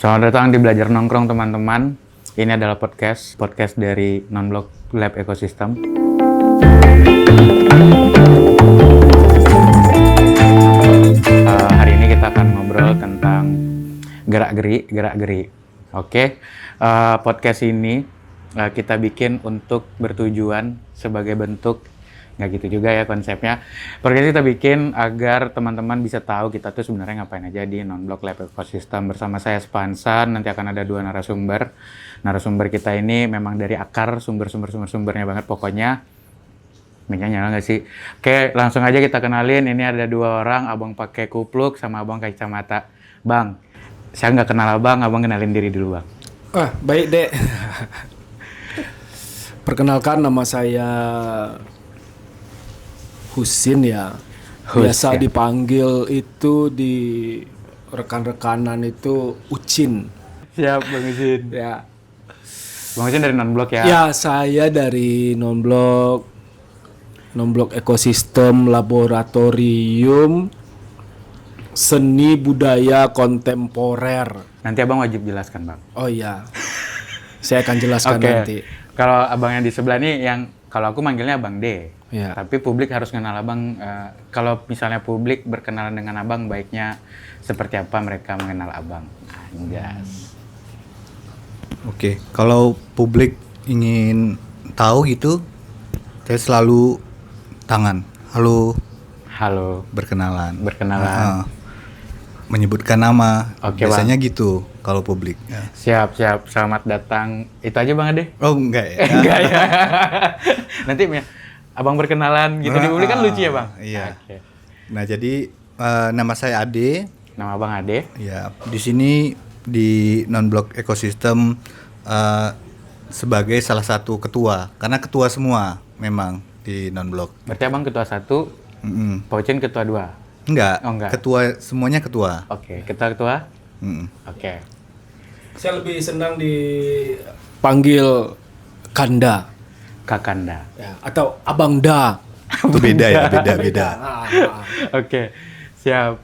Selamat datang di Belajar Nongkrong teman-teman. Ini adalah podcast dari Non-Blok Lab Ecosystem. Hari ini kita akan ngobrol tentang gerak-geri. Oke, podcast ini kita bikin untuk bertujuan sebagai bentuk, nggak gitu juga ya konsepnya. Podcast kita bikin agar teman-teman bisa tahu kita tuh sebenarnya ngapain aja di Non-Blok Lab Ecosystem. Bersama saya Spansan, nanti akan ada 2 narasumber. Narasumber kita ini memang dari akar sumbernya banget pokoknya. Mic-nya nyala nggak sih? Oke, langsung aja kita kenalin. Ini ada 2 orang, abang pakai kupluk sama abang kacamata. Bang, saya nggak kenal abang kenalin diri dulu bang. Baik dek. Perkenalkan, nama saya Husin ya. Biasa dipanggil itu di rekan-rekanan itu Ucin. Siap Bang Husin. Ya. Bang Husin dari Non-Blok ya? Ya, saya dari Non-Blok Ekosistem Laboratorium Seni Budaya Kontemporer. Nanti abang wajib jelaskan bang. Oh iya, saya akan jelaskan nanti. Kalau abang yang di sebelah nih, yang kalau aku manggilnya Abang D. Ya. Tapi publik harus kenal abang. Kalau misalnya publik berkenalan dengan abang, baiknya seperti apa mereka mengenal abang. Anjas. Oke, kalau publik ingin tahu gitu, saya selalu tangan. Halo, berkenalan. Menyebutkan nama. Oke, biasanya bang. gitu kalau publik. Ya. Siap. Selamat datang. Itu aja Bang Ade? Oh, enggak ya. Enggak ya. Nanti abang berkenalan gitu di publik kan lucu ya Bang? Iya. Okay. Nah, jadi nama saya Ade. Nama Bang Ade? Ya, di sini di Non-Blok Ecosystem sebagai salah satu ketua. Karena ketua semua memang di Non-Blok. Berarti abang ketua 1, Pak Ucin ketua 2? Enggak. Oh, enggak. Ketua, semuanya ketua. Oke, ketua. Oke. Saya lebih senang dipanggil Kanda. Kakanda. Ya, atau Abang Da. Itu beda ya, beda. Oke, siap.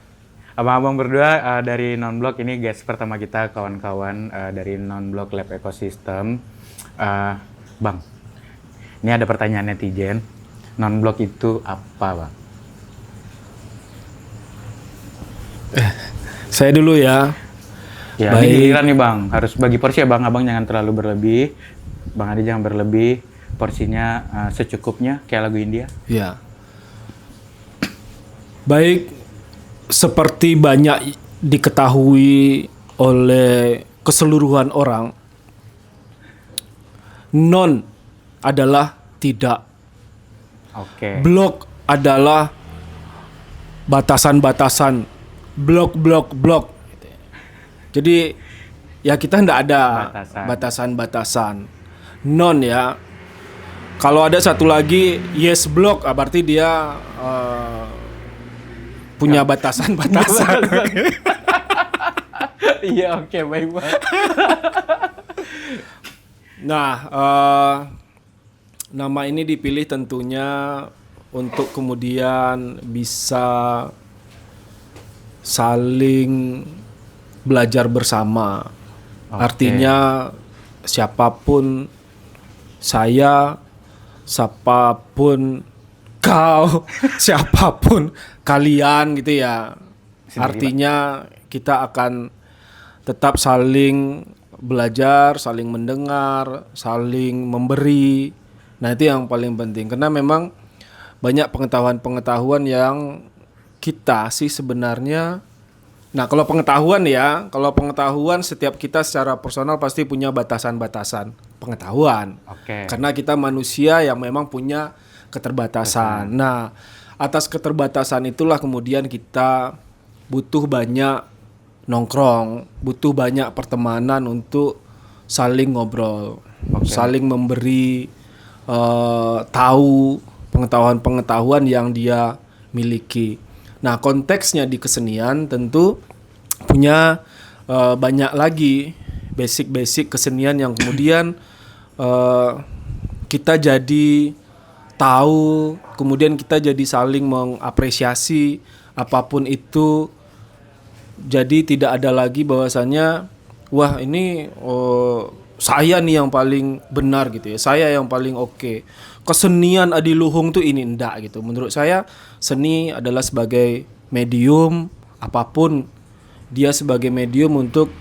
Abang-abang berdua dari Non-Blok, ini guest pertama kita, kawan-kawan dari Non-Blok Lab Ecosystem. Bang, ini ada pertanyaan netizen. Non-Blok itu apa, Bang? Saya dulu ya. Ya, Baik. ini giliran nih Bang. Harus bagi porsi ya Bang. Abang jangan terlalu berlebih. Bang Adi jangan berlebih. Porsinya secukupnya, kayak lagu India. Ya. Baik, seperti banyak diketahui oleh keseluruhan orang, non adalah tidak. Oke. Blok adalah batasan-batasan. Blok. Jadi ya kita tidak ada batasan-batasan. Non ya. Kalau ada satu lagi yes blok, berarti dia punya batasan-batasan. Iya, oke, baik banget. Nah, nama ini dipilih tentunya untuk kemudian bisa saling belajar bersama. Artinya siapapun saya, siapapun kau, siapapun kalian gitu ya. Artinya kita akan tetap saling belajar, saling mendengar, saling memberi. Nah, itu yang paling penting karena memang banyak pengetahuan yang kita sih sebenarnya. Nah, kalau pengetahuan setiap kita secara personal pasti punya batasan-batasan pengetahuan. Oke. Karena kita manusia yang memang punya keterbatasan. Nah, atas keterbatasan itulah kemudian kita butuh banyak nongkrong, butuh banyak pertemanan untuk saling ngobrol, saling memberi tahu pengetahuan-pengetahuan yang dia miliki. Nah, konteksnya di kesenian tentu punya banyak lagi basic kesenian yang kemudian kita jadi tahu, kemudian kita jadi saling mengapresiasi apapun itu. Jadi tidak ada lagi bahwasannya wah ini saya nih yang paling benar gitu ya, saya yang paling oke. Kesenian adiluhung tuh ini enggak gitu. Menurut saya seni adalah sebagai medium, apapun dia sebagai medium untuk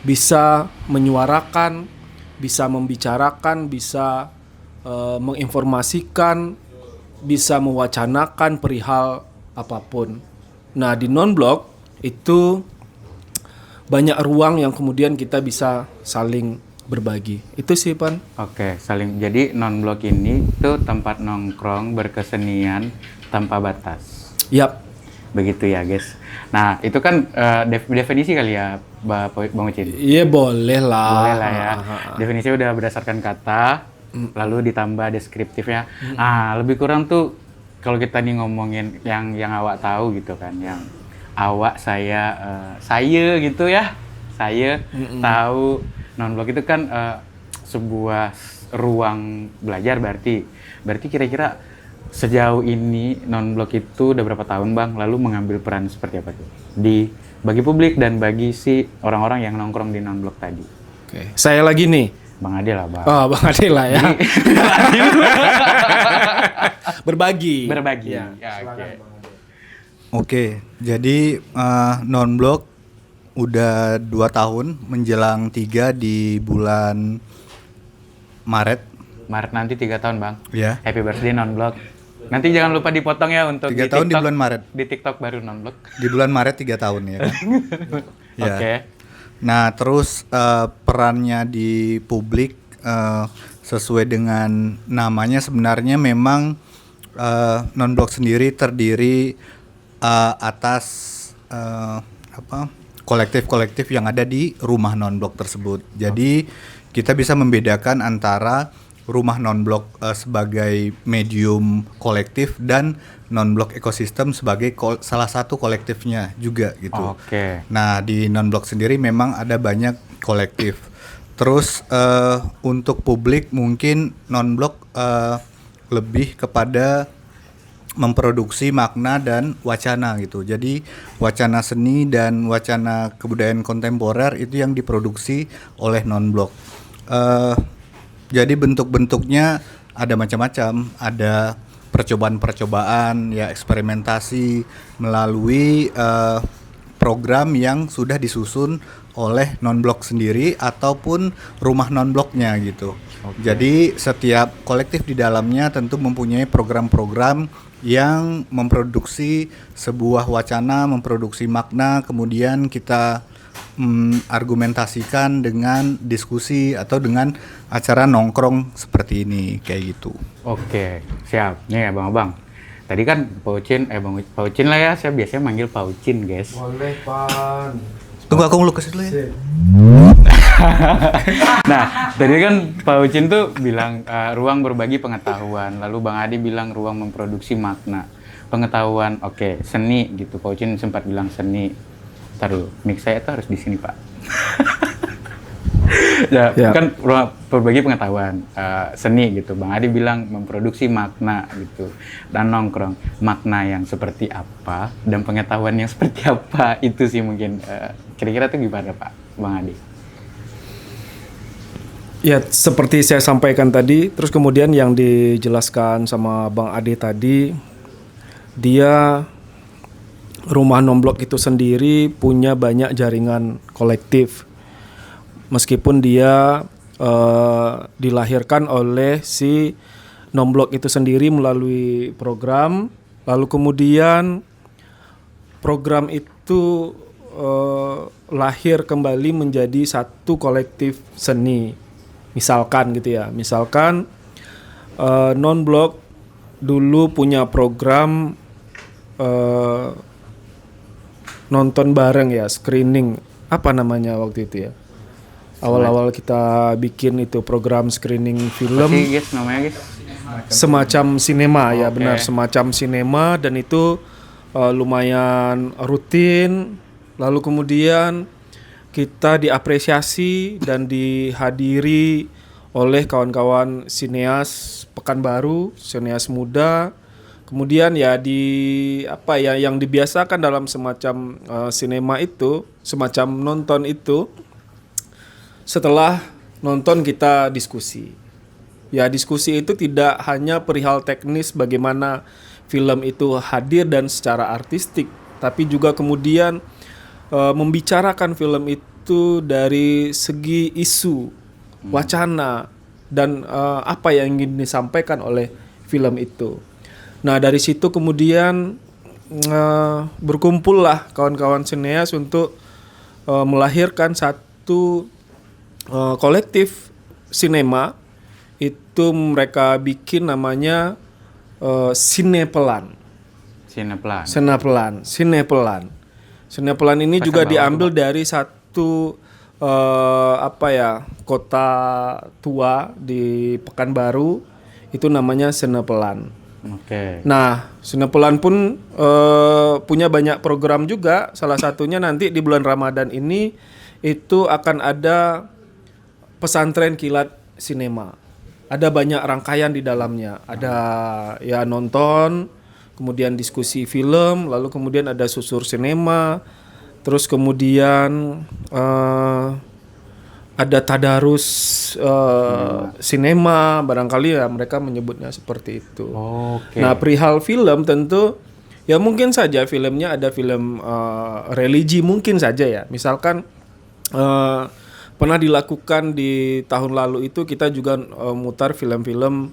bisa menyuarakan, bisa membicarakan, bisa menginformasikan, bisa mewacanakan perihal apapun. Nah, di non-blok itu banyak ruang yang kemudian kita bisa saling berbagi. Itu sih, Pan. Oke, saling. Jadi non-blok ini tuh tempat nongkrong berkesenian tanpa batas. Yap. Begitu ya, guys. Nah, itu kan definisi kali ya, Bang Ucin? Iya, boleh lah. Boleh lah ya. Definisinya udah berdasarkan kata, lalu ditambah deskriptifnya. Lebih kurang tuh kalau kita nih ngomongin yang awak tahu gitu kan, yang awak saya gitu ya. Saya tahu non-blok itu kan sebuah ruang belajar berarti kira-kira sejauh ini non-blok itu udah berapa tahun Bang, lalu mengambil peran seperti apa tuh bagi publik dan bagi si orang-orang yang nongkrong di non-blok tadi. Oke, saya lagi nih. Bang Ade lah Bang. Oh, Bang Ade lah ya. Berbagi. Ya, oke. Oke, jadi non-blok udah 2 tahun menjelang 3 di bulan Maret. Maret nanti 3 tahun Bang. Ya. Happy birthday non-blok. Nanti jangan lupa dipotong ya untuk 3 tahun di bulan Maret. Di TikTok baru non-blok. Di bulan Maret 3 tahun ya. Ya. Oke. Nah, terus perannya di publik sesuai dengan namanya sebenarnya memang non-blok sendiri terdiri atas kolektif-kolektif yang ada di rumah non-blok tersebut. Jadi kita bisa membedakan antara rumah non-blok sebagai medium kolektif dan non-blok ekosistem sebagai salah satu kolektifnya juga gitu. Oke. Nah, di non-blok sendiri memang ada banyak kolektif. Terus untuk publik mungkin non-blok lebih kepada memproduksi makna dan wacana gitu. Jadi wacana seni dan wacana kebudayaan kontemporer itu yang diproduksi oleh non-blok. Jadi bentuk-bentuknya ada macam-macam, ada percobaan-percobaan, ya eksperimentasi melalui program yang sudah disusun oleh non-blok sendiri ataupun rumah non-bloknya gitu. Jadi setiap kolektif di dalamnya tentu mempunyai program-program yang memproduksi sebuah wacana, memproduksi makna, kemudian kita argumentasikan dengan diskusi atau dengan acara nongkrong seperti ini kayak gitu. Oke, siap. Nih abang-abang. Tadi kan Pak Ucin lah ya, saya biasanya manggil Pak Ucin, guys. Boleh, Pan. Tunggu aku ngelukis dulu ya. Nah, tadi kan Pak Ucin tuh bilang ruang berbagi pengetahuan, lalu Bang Adi bilang ruang memproduksi makna. Pengetahuan, oke, seni gitu. Pak Ucin sempat bilang seni. Ntar dulu, mic saya tuh harus di sini, Pak. Ya, kan ruang berbagi pengetahuan, seni gitu. Bang Adi bilang memproduksi makna gitu. Dan nongkrong, makna yang seperti apa dan pengetahuan yang seperti apa, itu sih mungkin kira-kira tuh gimana Pak, Bang Adi? Ya, seperti saya sampaikan tadi, terus kemudian yang dijelaskan sama Bang Ade tadi, dia rumah non-blok itu sendiri punya banyak jaringan kolektif. Meskipun dia dilahirkan oleh si non-blok itu sendiri melalui program, lalu kemudian program itu lahir kembali menjadi satu kolektif seni. Misalkan gitu ya, non-blok dulu punya program nonton bareng ya, screening, apa namanya waktu itu ya, awal-awal kita bikin itu program screening film. Apa sih guys namanya guys? Semacam sinema ya, benar, semacam sinema, dan itu lumayan rutin. Lalu kemudian kita diapresiasi dan dihadiri oleh kawan-kawan sineas Pekanbaru, sineas muda. Kemudian ya yang dibiasakan dalam semacam sinema itu, semacam nonton itu, setelah nonton kita diskusi. Ya, diskusi itu tidak hanya perihal teknis bagaimana film itu hadir dan secara artistik, tapi juga kemudian membicarakan film itu dari segi isu, wacana, dan apa yang ingin disampaikan oleh film itu. Nah, dari situ kemudian berkumpullah kawan-kawan sineas untuk melahirkan satu kolektif sinema. Itu mereka bikin namanya Sinepelan. Sinepelan ini juga diambil dari satu kota tua di Pekanbaru, itu namanya Sinepelan. Oke. Nah, Sinepelan pun punya banyak program juga. Salah satunya nanti di bulan Ramadan ini itu akan ada pesantren kilat sinema. Ada banyak rangkaian di dalamnya. Ada ya nonton, kemudian diskusi film, lalu kemudian ada susur sinema, terus kemudian ada tadarus sinema, barangkali ya mereka menyebutnya seperti itu. Oke. Nah, perihal film tentu ya mungkin saja filmnya ada film religi mungkin saja ya. Misalkan pernah dilakukan di tahun lalu itu kita juga mutar film-film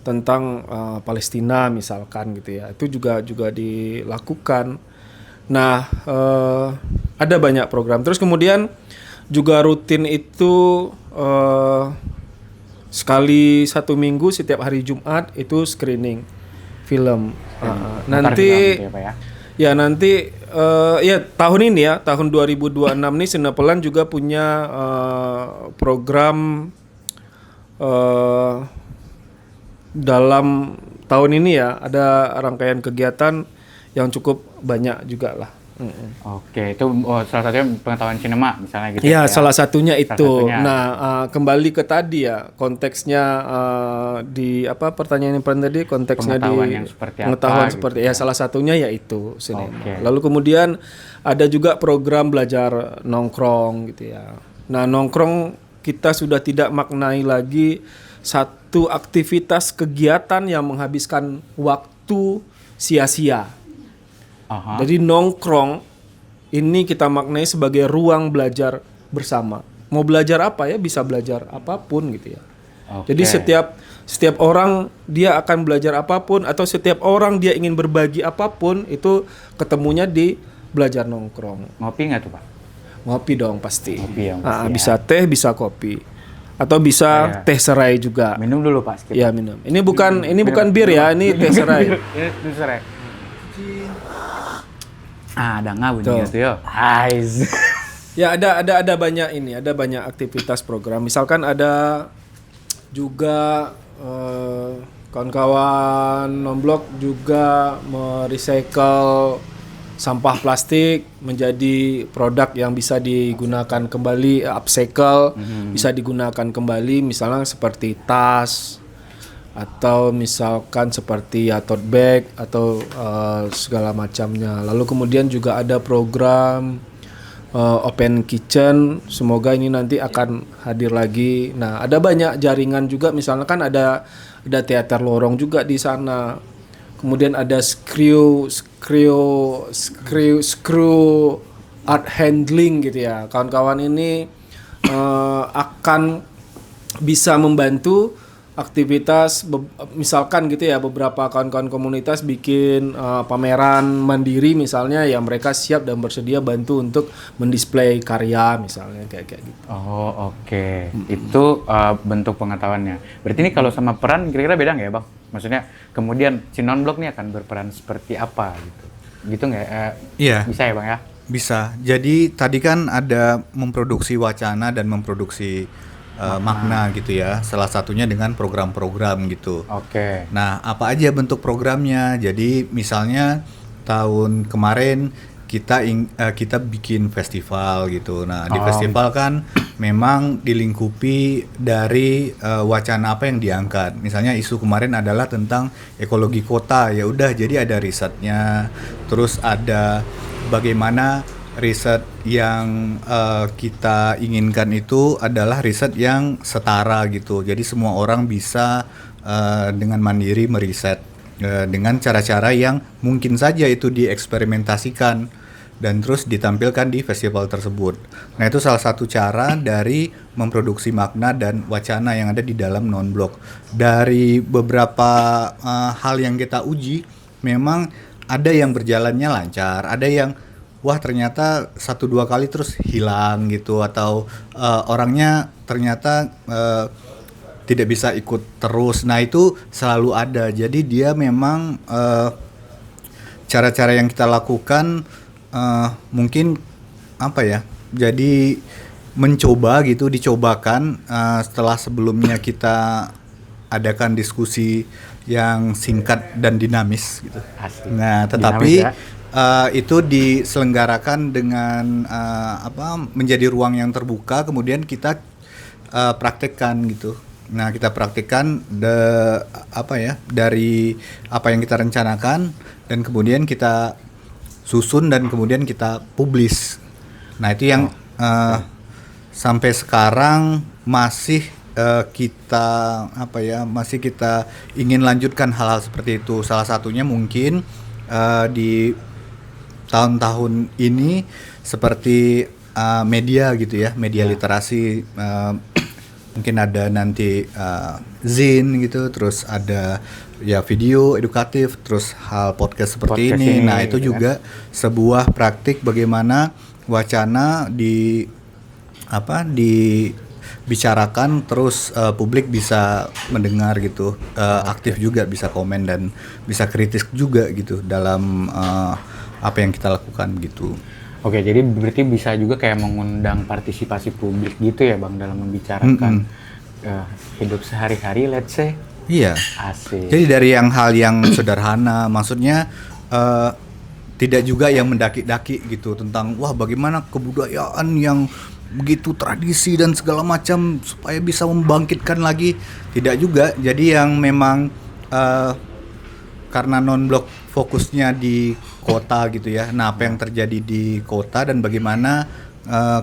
tentang Palestina misalkan gitu ya. Itu juga dilakukan. Nah, ada banyak program. Terus kemudian juga rutin itu sekali 1 minggu setiap hari Jumat itu screening film. Nanti ya nanti ya tahun ini ya tahun 2026 nih Sinepelan juga punya program dalam tahun ini ya ada rangkaian kegiatan yang cukup banyak juga lah. Oke, itu salah satunya pengetahuan sinema misalnya gitu. Ya, salah satunya itu. Salah satunya. Nah, kembali ke tadi ya, konteksnya di apa pertanyaan yang pernah tadi, konteksnya Pengetahuan di yang seperti pengetahuan apa seperti gitu ya, salah satunya yaitu sinema. Oke. Lalu kemudian ada juga program belajar nongkrong gitu ya. Nah, nongkrong kita sudah tidak maknai lagi satu aktivitas kegiatan yang menghabiskan waktu sia-sia. Aha. Jadi nongkrong ini kita maknai sebagai ruang belajar bersama. Mau belajar apa ya, bisa belajar apapun gitu ya. Oke. Jadi setiap orang dia akan belajar apapun, atau setiap orang dia ingin berbagi apapun, itu ketemunya di belajar nongkrong. Ngopi nggak tuh Pak? Ngopi dong pasti. Ngopi yang pasti ya. Bisa teh, bisa kopi. Atau bisa Iya. teh serai juga. Minum dulu Pak. Skip. Ya, minum. Ini bukan bir ya, ini teh serai. Ini serai. Ada nggak bunyinya Tuh. tuh yo? Ais. Ya ada banyak ini, ada banyak aktivitas program. Misalkan ada juga kawan-kawan non-blok juga merecycle sampah plastik menjadi produk yang bisa digunakan kembali, upcycle, bisa digunakan kembali, misalnya seperti tas atau misalkan seperti ya tote bag atau segala macamnya. Lalu kemudian juga ada program open kitchen, semoga ini nanti akan hadir lagi. Nah, ada banyak jaringan juga, misalnya kan ada teater lorong juga di sana. Kemudian ada screw art handling gitu ya. Kawan-kawan ini akan bisa membantu aktivitas misalkan gitu ya, beberapa kawan-kawan komunitas bikin pameran mandiri misalnya, ya mereka siap dan bersedia bantu untuk mendisplay karya misalnya kayak gitu. Oh oke. Itu bentuk pengetahuannya. Berarti ini kalau sama peran kira-kira beda nggak ya Bang? Maksudnya kemudian si non-blok nih akan berperan seperti apa gitu? Gitu nggak? Iya. Bisa ya Bang ya? Bisa. Jadi tadi kan ada memproduksi wacana dan memproduksi makna gitu ya. Salah satunya dengan program-program gitu. Oke. Nah, apa aja bentuk programnya? Jadi misalnya tahun kemarin kita bikin festival gitu. Nah, di festival kan memang dilingkupi dari wacana apa yang diangkat. Misalnya isu kemarin adalah tentang ekologi kota. Ya udah, jadi ada risetnya. Terus ada bagaimana riset yang kita inginkan itu adalah riset yang setara gitu. Jadi semua orang bisa dengan mandiri meriset dengan cara-cara yang mungkin saja itu dieksperimentasikan dan terus ditampilkan di festival tersebut. Nah, itu salah satu cara dari memproduksi makna dan wacana yang ada di dalam non-blok. Dari beberapa hal yang kita uji, memang ada yang berjalannya lancar, ada yang wah ternyata 1-2 kali terus hilang gitu, atau orangnya ternyata tidak bisa ikut terus. Nah, itu selalu ada. Jadi dia memang cara-cara yang kita lakukan mungkin apa ya, jadi mencoba gitu, dicobakan setelah sebelumnya kita adakan diskusi yang singkat dan dinamis gitu. Asli. Nah, tetapi Dinamis, ya? itu diselenggarakan dengan menjadi ruang yang terbuka, kemudian kita praktekkan gitu. Nah, kita praktekkan dari apa yang kita rencanakan, dan kemudian kita susun dan kemudian kita publish. Nah, itu yang sampai sekarang masih masih kita ingin lanjutkan hal-hal seperti itu. Salah satunya mungkin di tahun-tahun ini seperti media gitu ya, media literasi, mungkin ada nanti zine gitu, terus ada ya video edukatif, terus hal podcast seperti Podcast ini. ini, Nah, itu gitu juga sebuah praktik bagaimana wacana dibicarakan, terus publik bisa mendengar gitu, aktif juga, bisa komen dan bisa kritis juga gitu dalam apa yang kita lakukan gitu. Oke, jadi berarti bisa juga kayak mengundang partisipasi publik gitu ya Bang, dalam membicarakan hidup sehari-hari, let's say. Iya. Asik. Jadi dari hal yang sederhana, maksudnya tidak juga yang mendaki-daki gitu tentang wah bagaimana kebudayaan yang begitu tradisi dan segala macam supaya bisa membangkitkan lagi, tidak juga. Jadi yang memang karena non-blok fokusnya di kota gitu ya. Nah, apa yang terjadi di kota dan bagaimana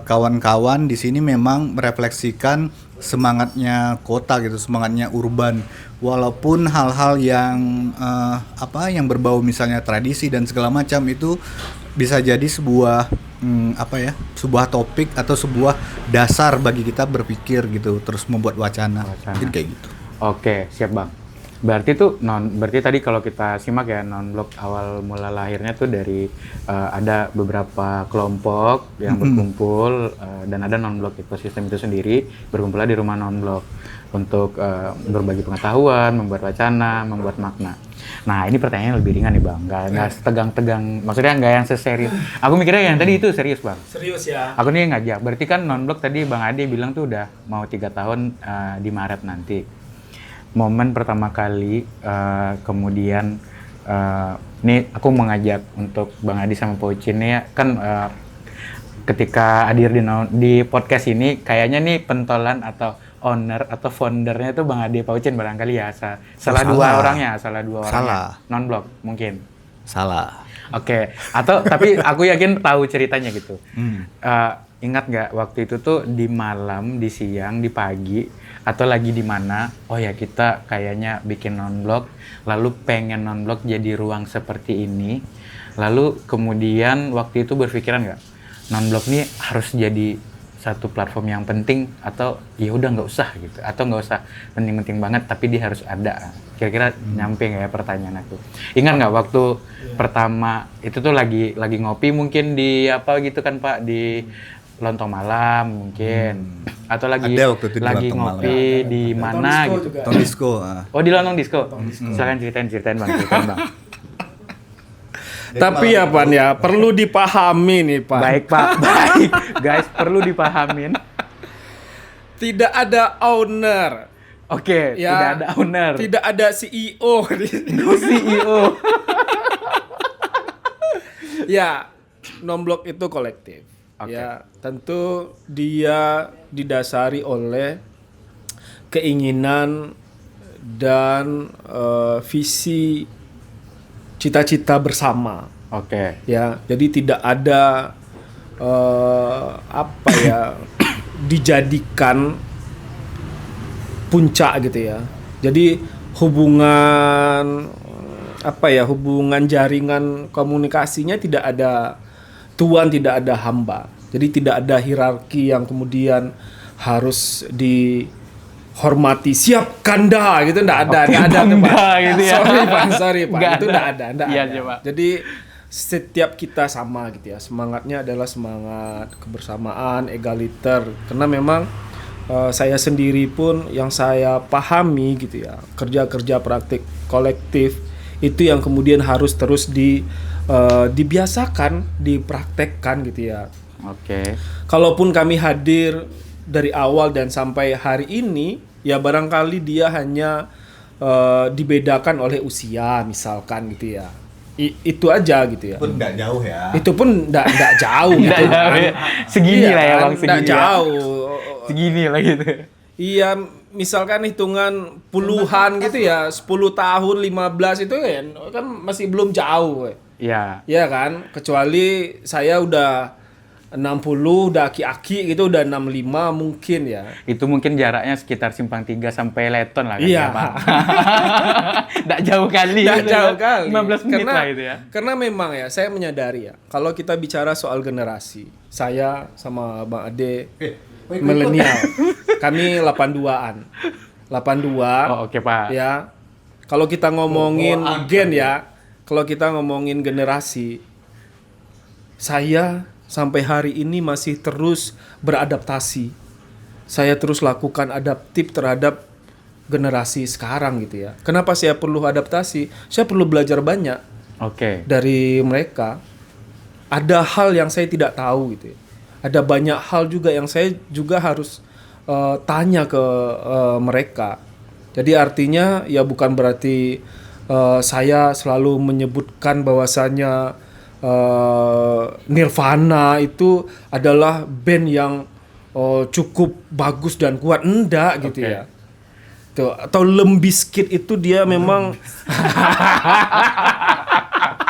kawan-kawan di sini memang merefleksikan semangatnya kota gitu, semangatnya urban. Walaupun hal-hal yang yang berbau misalnya tradisi dan segala macam itu bisa jadi sebuah sebuah topik atau sebuah dasar bagi kita berpikir gitu, terus membuat wacana. Mungkin kayak gitu. Oke, siap Bang. Berarti tadi kalau kita simak ya, non-blok awal mula lahirnya tuh dari ada beberapa kelompok yang berkumpul dan ada non-blok ekosistem itu sendiri berkumpullah di rumah non-blok untuk berbagi pengetahuan, membuat wacana, membuat makna. Nah, ini pertanyaannya lebih ringan nih Bang, nggak setegang-tegang, maksudnya nggak yang seserius. Aku mikirnya yang tadi itu serius Bang. Serius ya. Aku nih ngajak, berarti kan non-blok tadi Bang Ade bilang tuh udah mau 3 tahun di Maret nanti. Momen pertama kali kemudian nih aku mengajak untuk Bang Adi sama Paucin nih ya, kan ketika hadir di podcast ini kayaknya nih pentolan atau owner atau foundernya tuh Bang Adi Paucin barangkali ya, salah dua orangnya non-blok mungkin. Salah. Oke, atau tapi aku yakin tahu ceritanya gitu. Ingat nggak waktu itu tuh di malam, di siang, di pagi, atau lagi di mana? Oh ya, kita kayaknya bikin non-blok, lalu pengen non-blok jadi ruang seperti ini. Lalu kemudian waktu itu berpikiran nggak, non-blok nih harus jadi satu platform yang penting, atau ya udah nggak usah gitu, atau nggak usah penting-penting banget tapi dia harus ada. Kira-kira nyampe nggak ya pertanyaan aku? Ingat nggak waktu pertama itu tuh lagi ngopi mungkin di apa gitu kan Pak, di Lontong Malam mungkin, atau lagi ngopi di mana gitu. Lontong Disco. Oh, di Lontong Disco. Silakan ceritain Bang. Tapi ya Pan ya, perlu dipahami nih Pak. Baik Pak, baik. Guys, perlu dipahamin. Tidak ada owner. Oke, Ya, tidak ada owner. Tidak ada CEO. CEO. Ya, non-blok itu kolektif. Ya, tentu dia didasari oleh keinginan dan visi cita-cita bersama. Oke. Ya, jadi tidak ada apa ya, dijadikan puncak gitu ya. Jadi hubungan hubungan jaringan komunikasinya tidak ada tuan, tidak ada hamba. Jadi tidak ada hierarki yang kemudian harus dihormati, siap kanda gitu, enggak ada, enggak ada tuh, Pak. Gitu ya. Sorry Pak, Nggak itu ada. enggak ada, Iya, ada. coba. Jadi setiap kita sama gitu ya. Semangatnya adalah semangat kebersamaan, egaliter. Karena memang saya sendiri pun yang saya pahami gitu ya, kerja-kerja praktik kolektif itu yang kemudian harus terus dibiasakan, dipraktekkan gitu ya. Oke. Kalaupun kami hadir dari awal dan sampai hari ini, ya barangkali dia hanya dibedakan oleh usia misalkan gitu ya. Itu aja gitu ya. Pun nggak jauh ya. Itu pun enggak jauh gitu. Nggak jauh kan. ya. Segini Iya lah ya, kan, Bang, nggak segini ya. jauh. Segini lah gitu. Iya, misalkan hitungan puluhan gitu ya, 10 tahun, 15 itu kan masih belum jauh. Iya. Iya kan? Kecuali saya udah 60, udah aki-aki gitu, udah 65 mungkin ya. Itu mungkin jaraknya sekitar Simpang 3 sampai Leton lah kan Iya. ya, Pak. Nggak jauh kali. Nggak gitu jauh ya. kali. 15 menit Karena, lah itu ya. karena memang ya, saya menyadari ya, kalau kita bicara soal generasi, saya sama Bang Ade milenial, kami 82-an. 82. Oh, oke, Pak. Ya. Kalau kita ngomongin gen ya, kalau kita ngomongin generasi, saya sampai hari ini masih terus beradaptasi. Saya terus lakukan adaptif terhadap generasi sekarang gitu ya. Kenapa saya perlu adaptasi? Saya perlu belajar banyak Oke. dari mereka. Ada hal yang saya tidak tahu gitu ya. Ada banyak hal juga yang saya juga harus tanya ke mereka. Jadi artinya ya bukan berarti saya selalu menyebutkan bahwasanya Nirvana itu adalah band yang cukup bagus dan kuat, enggak gitu Oke. ya. Tuh, atau Limp Bizkit itu dia memang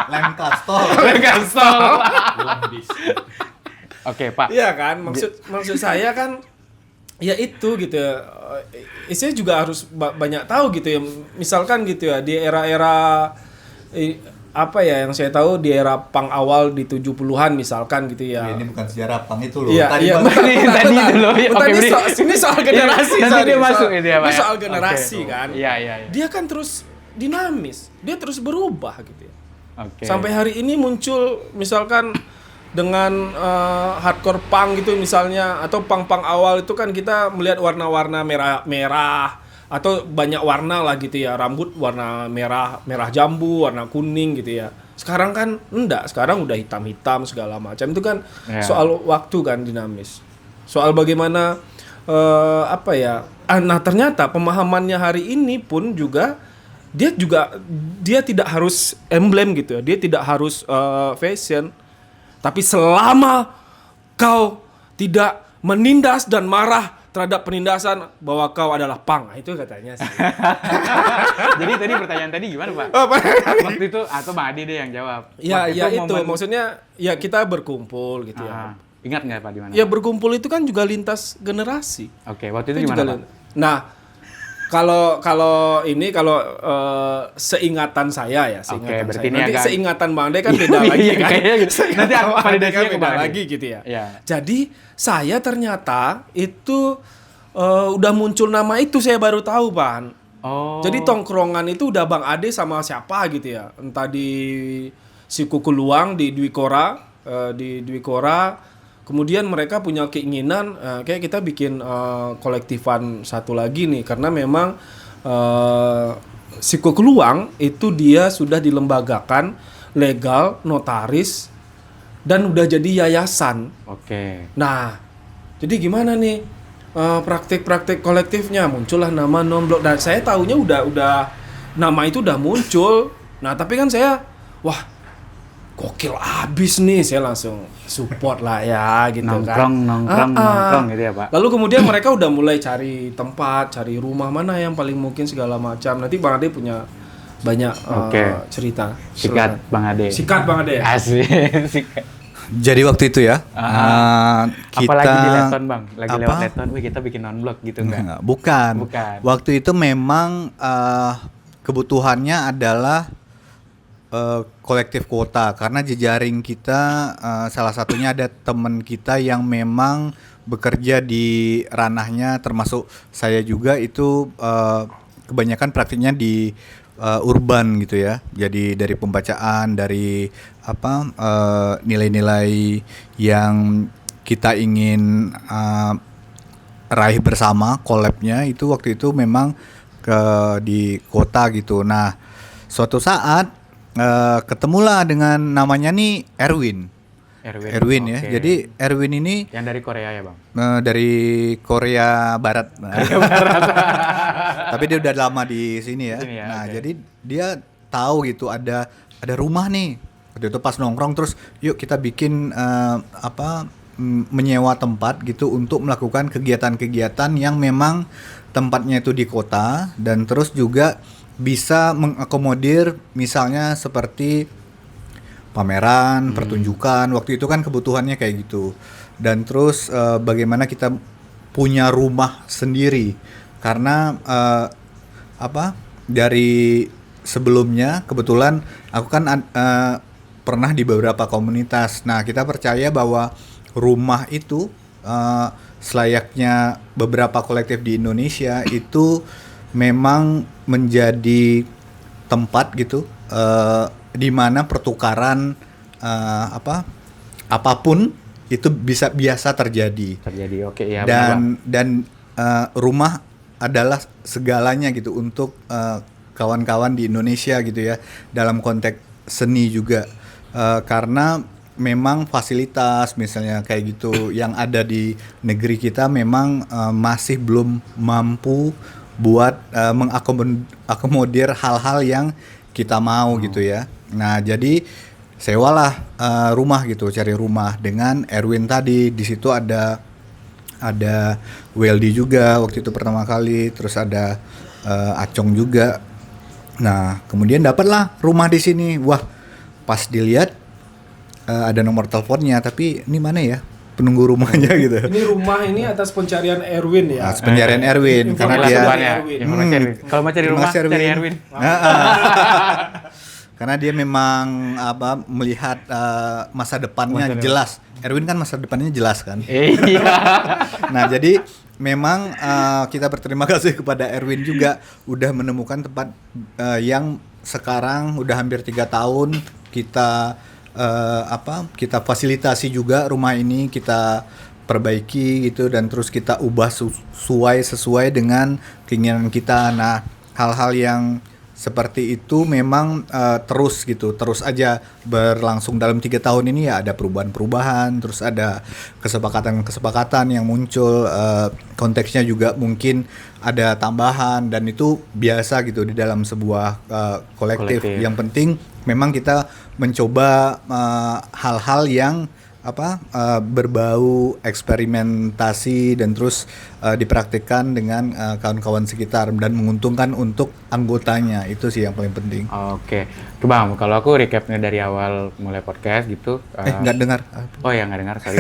Lem Castor. Oke, Pak. iya kan, maksud saya kan ya itu gitu ya. Saya juga harus banyak tahu gitu ya. Misalkan gitu ya, di era-era apa ya yang saya tahu di era punk awal di 70-an misalkan gitu ya. Ini bukan sejarah pang itu loh. Iya, Tadi iya. Bang- Tadi itu loh. Oke, Ini Bri. ini soal generasi. Nanti sorry, dia masuk soal- ini ya, Pak. ini ya? soal generasi Oke. kan. Iya, iya, iya. Dia kan terus dinamis, dia terus berubah gitu ya. Oke. Sampai hari ini muncul misalkan dengan hardcore punk gitu misalnya, atau punk-punk awal itu kan kita melihat warna-warna merah atau banyak warna lah gitu ya, rambut warna merah jambu, warna kuning gitu ya. Sekarang kan enggak, sekarang udah hitam-hitam segala macam. Itu kan Ya. soal waktu kan, dinamis. Soal bagaimana nah ternyata pemahamannya hari ini pun juga dia tidak harus emblem gitu ya. Dia tidak harus fashion. Tapi selama kau tidak menindas dan marah terhadap penindasan, bahwa kau adalah punk. Nah, itu katanya sih. Jadi tadi pertanyaan tadi gimana, Pak? Waktu itu atau Bang Adi deh yang jawab. Ya, Waktu ya itu momen- maksudnya ya kita berkumpul gitu Ah, ya. ingat nggak, Pak, di mana? Ya berkumpul itu kan juga lintas generasi. Oke, waktu itu Itu gimana, juga Pak? Nah, kalau seingatan saya ya, seingatan berarti saya. ini Nanti agak- seingatan Bang Ade kan beda lagi Iya, kan. kayaknya gitu. Nanti Seingatan aku Bang Ade kan validasinya ke beda Bang Ade. lagi gitu ya. Iya. Jadi saya ternyata itu udah muncul nama itu, saya baru tahu, Pan. Oh. Jadi tongkrongan itu udah Bang Ade sama siapa gitu ya. Entah di Sikuku Luang, di Dwi Kora, kemudian mereka punya keinginan kayak kita bikin kolektifan satu lagi nih, karena memang Sikuku Luang itu dia sudah dilembagakan, legal, notaris, dan udah jadi yayasan. Oke. Nah, jadi gimana nih praktik-praktik kolektifnya? Muncullah nama non-blok, dan saya tahunya udah nama itu udah muncul. Nah, tapi kan saya wah, gokil abis nih, saya langsung support lah ya gitu Nongkrong gitu ya, Pak. Lalu kemudian mereka udah mulai cari tempat, cari rumah mana yang paling mungkin segala macam. Nanti Bang Ade punya banyak Oke. cerita. Sikat Bang Ade. Sikat Bang Ade. Asik. Sikat. Jadi waktu itu ya, kita Apalagi di Leton bang, lagi apa? lewat Leton, wih kita bikin non-blok gitu enggak? Bukan. Bukan. Waktu itu memang kebutuhannya adalah kolektif kuota karena jejaring kita salah satunya ada teman kita yang memang bekerja di ranahnya termasuk saya juga itu kebanyakan praktiknya di urban gitu ya. Jadi dari pembacaan dari nilai-nilai yang kita ingin raih bersama collabnya itu waktu itu memang di kota gitu. Nah, suatu saat ketemulah dengan namanya nih Erwin ya. Oke. Jadi Erwin ini Yang dari Korea ya bang? dari Korea Barat. Tapi dia udah lama di sini ya. Sini ya, Nah, oke. jadi dia tahu gitu ada rumah nih. Waktu itu pas nongkrong terus yuk kita bikin menyewa tempat gitu untuk melakukan kegiatan-kegiatan yang memang tempatnya itu di kota dan terus juga bisa mengakomodir misalnya seperti pameran, pertunjukan. Waktu itu kan kebutuhannya kayak gitu. Dan terus bagaimana kita punya rumah sendiri karena dari sebelumnya kebetulan aku kan pernah di beberapa komunitas. Nah, kita percaya bahwa rumah itu selayaknya beberapa kolektif di Indonesia itu memang menjadi tempat gitu di mana pertukaran apapun itu biasa terjadi. Oke ya. benar, Bang. Dan rumah adalah segalanya gitu untuk kawan-kawan di Indonesia gitu ya dalam konteks seni juga karena memang fasilitas misalnya kayak gitu yang ada di negeri kita memang masih belum mampu buat mengakomodir hal-hal yang kita mau gitu ya. Nah, jadi sewalah rumah gitu, cari rumah dengan Erwin tadi. Di situ ada Weldy juga waktu itu pertama kali, terus ada Acong juga. Nah, kemudian dapatlah rumah di sini. Wah, pas dilihat ada nomor teleponnya, tapi ini mana ya penunggu rumahnya gitu. Ini rumah ini atas pencarian Erwin ya. Nah, pencarian Erwin karena dia Informasi Erwin. Kalau mau cari rumah, Informasi cari Erwin. Karena dia memang melihat masa depannya jelas. Erwin kan masa depannya jelas kan. Iya. Nah, jadi memang kita berterima kasih kepada Erwin juga udah menemukan tempat yang sekarang udah hampir 3 tahun kita kita fasilitasi juga rumah ini, kita perbaiki gitu dan terus kita ubah sesuai dengan keinginan kita. Nah, hal-hal yang seperti itu memang terus aja berlangsung dalam 3 tahun ini ya. Ada perubahan-perubahan, terus ada kesepakatan yang muncul, konteksnya juga mungkin ada tambahan dan itu biasa gitu di dalam sebuah kolektif. Yang penting memang kita mencoba hal-hal yang berbau eksperimentasi dan terus dipraktikkan dengan kawan-kawan sekitar dan menguntungkan untuk anggotanya. Itu sih yang paling penting. Oke. Tuh Bang, kalau aku recapnya dari awal mulai podcast gitu. Nggak dengar. Oh ya, nggak dengar, sorry.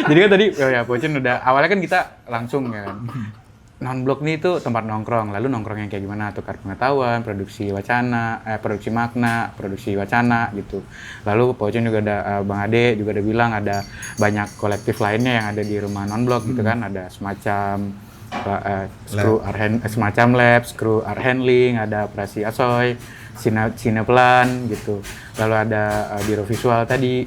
Jadi kan tadi, Pocin udah, awalnya kan kita langsung ya kan. Non-blok nih itu tempat nongkrong, lalu nongkrong yang kayak gimana? Tukar pengetahuan, produksi wacana, produksi makna, produksi wacana gitu. Lalu Pocin juga ada, Bang Ade juga udah bilang ada banyak kolektif lainnya yang ada di rumah non-blok gitu kan. Ada semacam semacam lab, screw art handling, ada operasi asoy, sineplan gitu. Lalu ada biro visual tadi.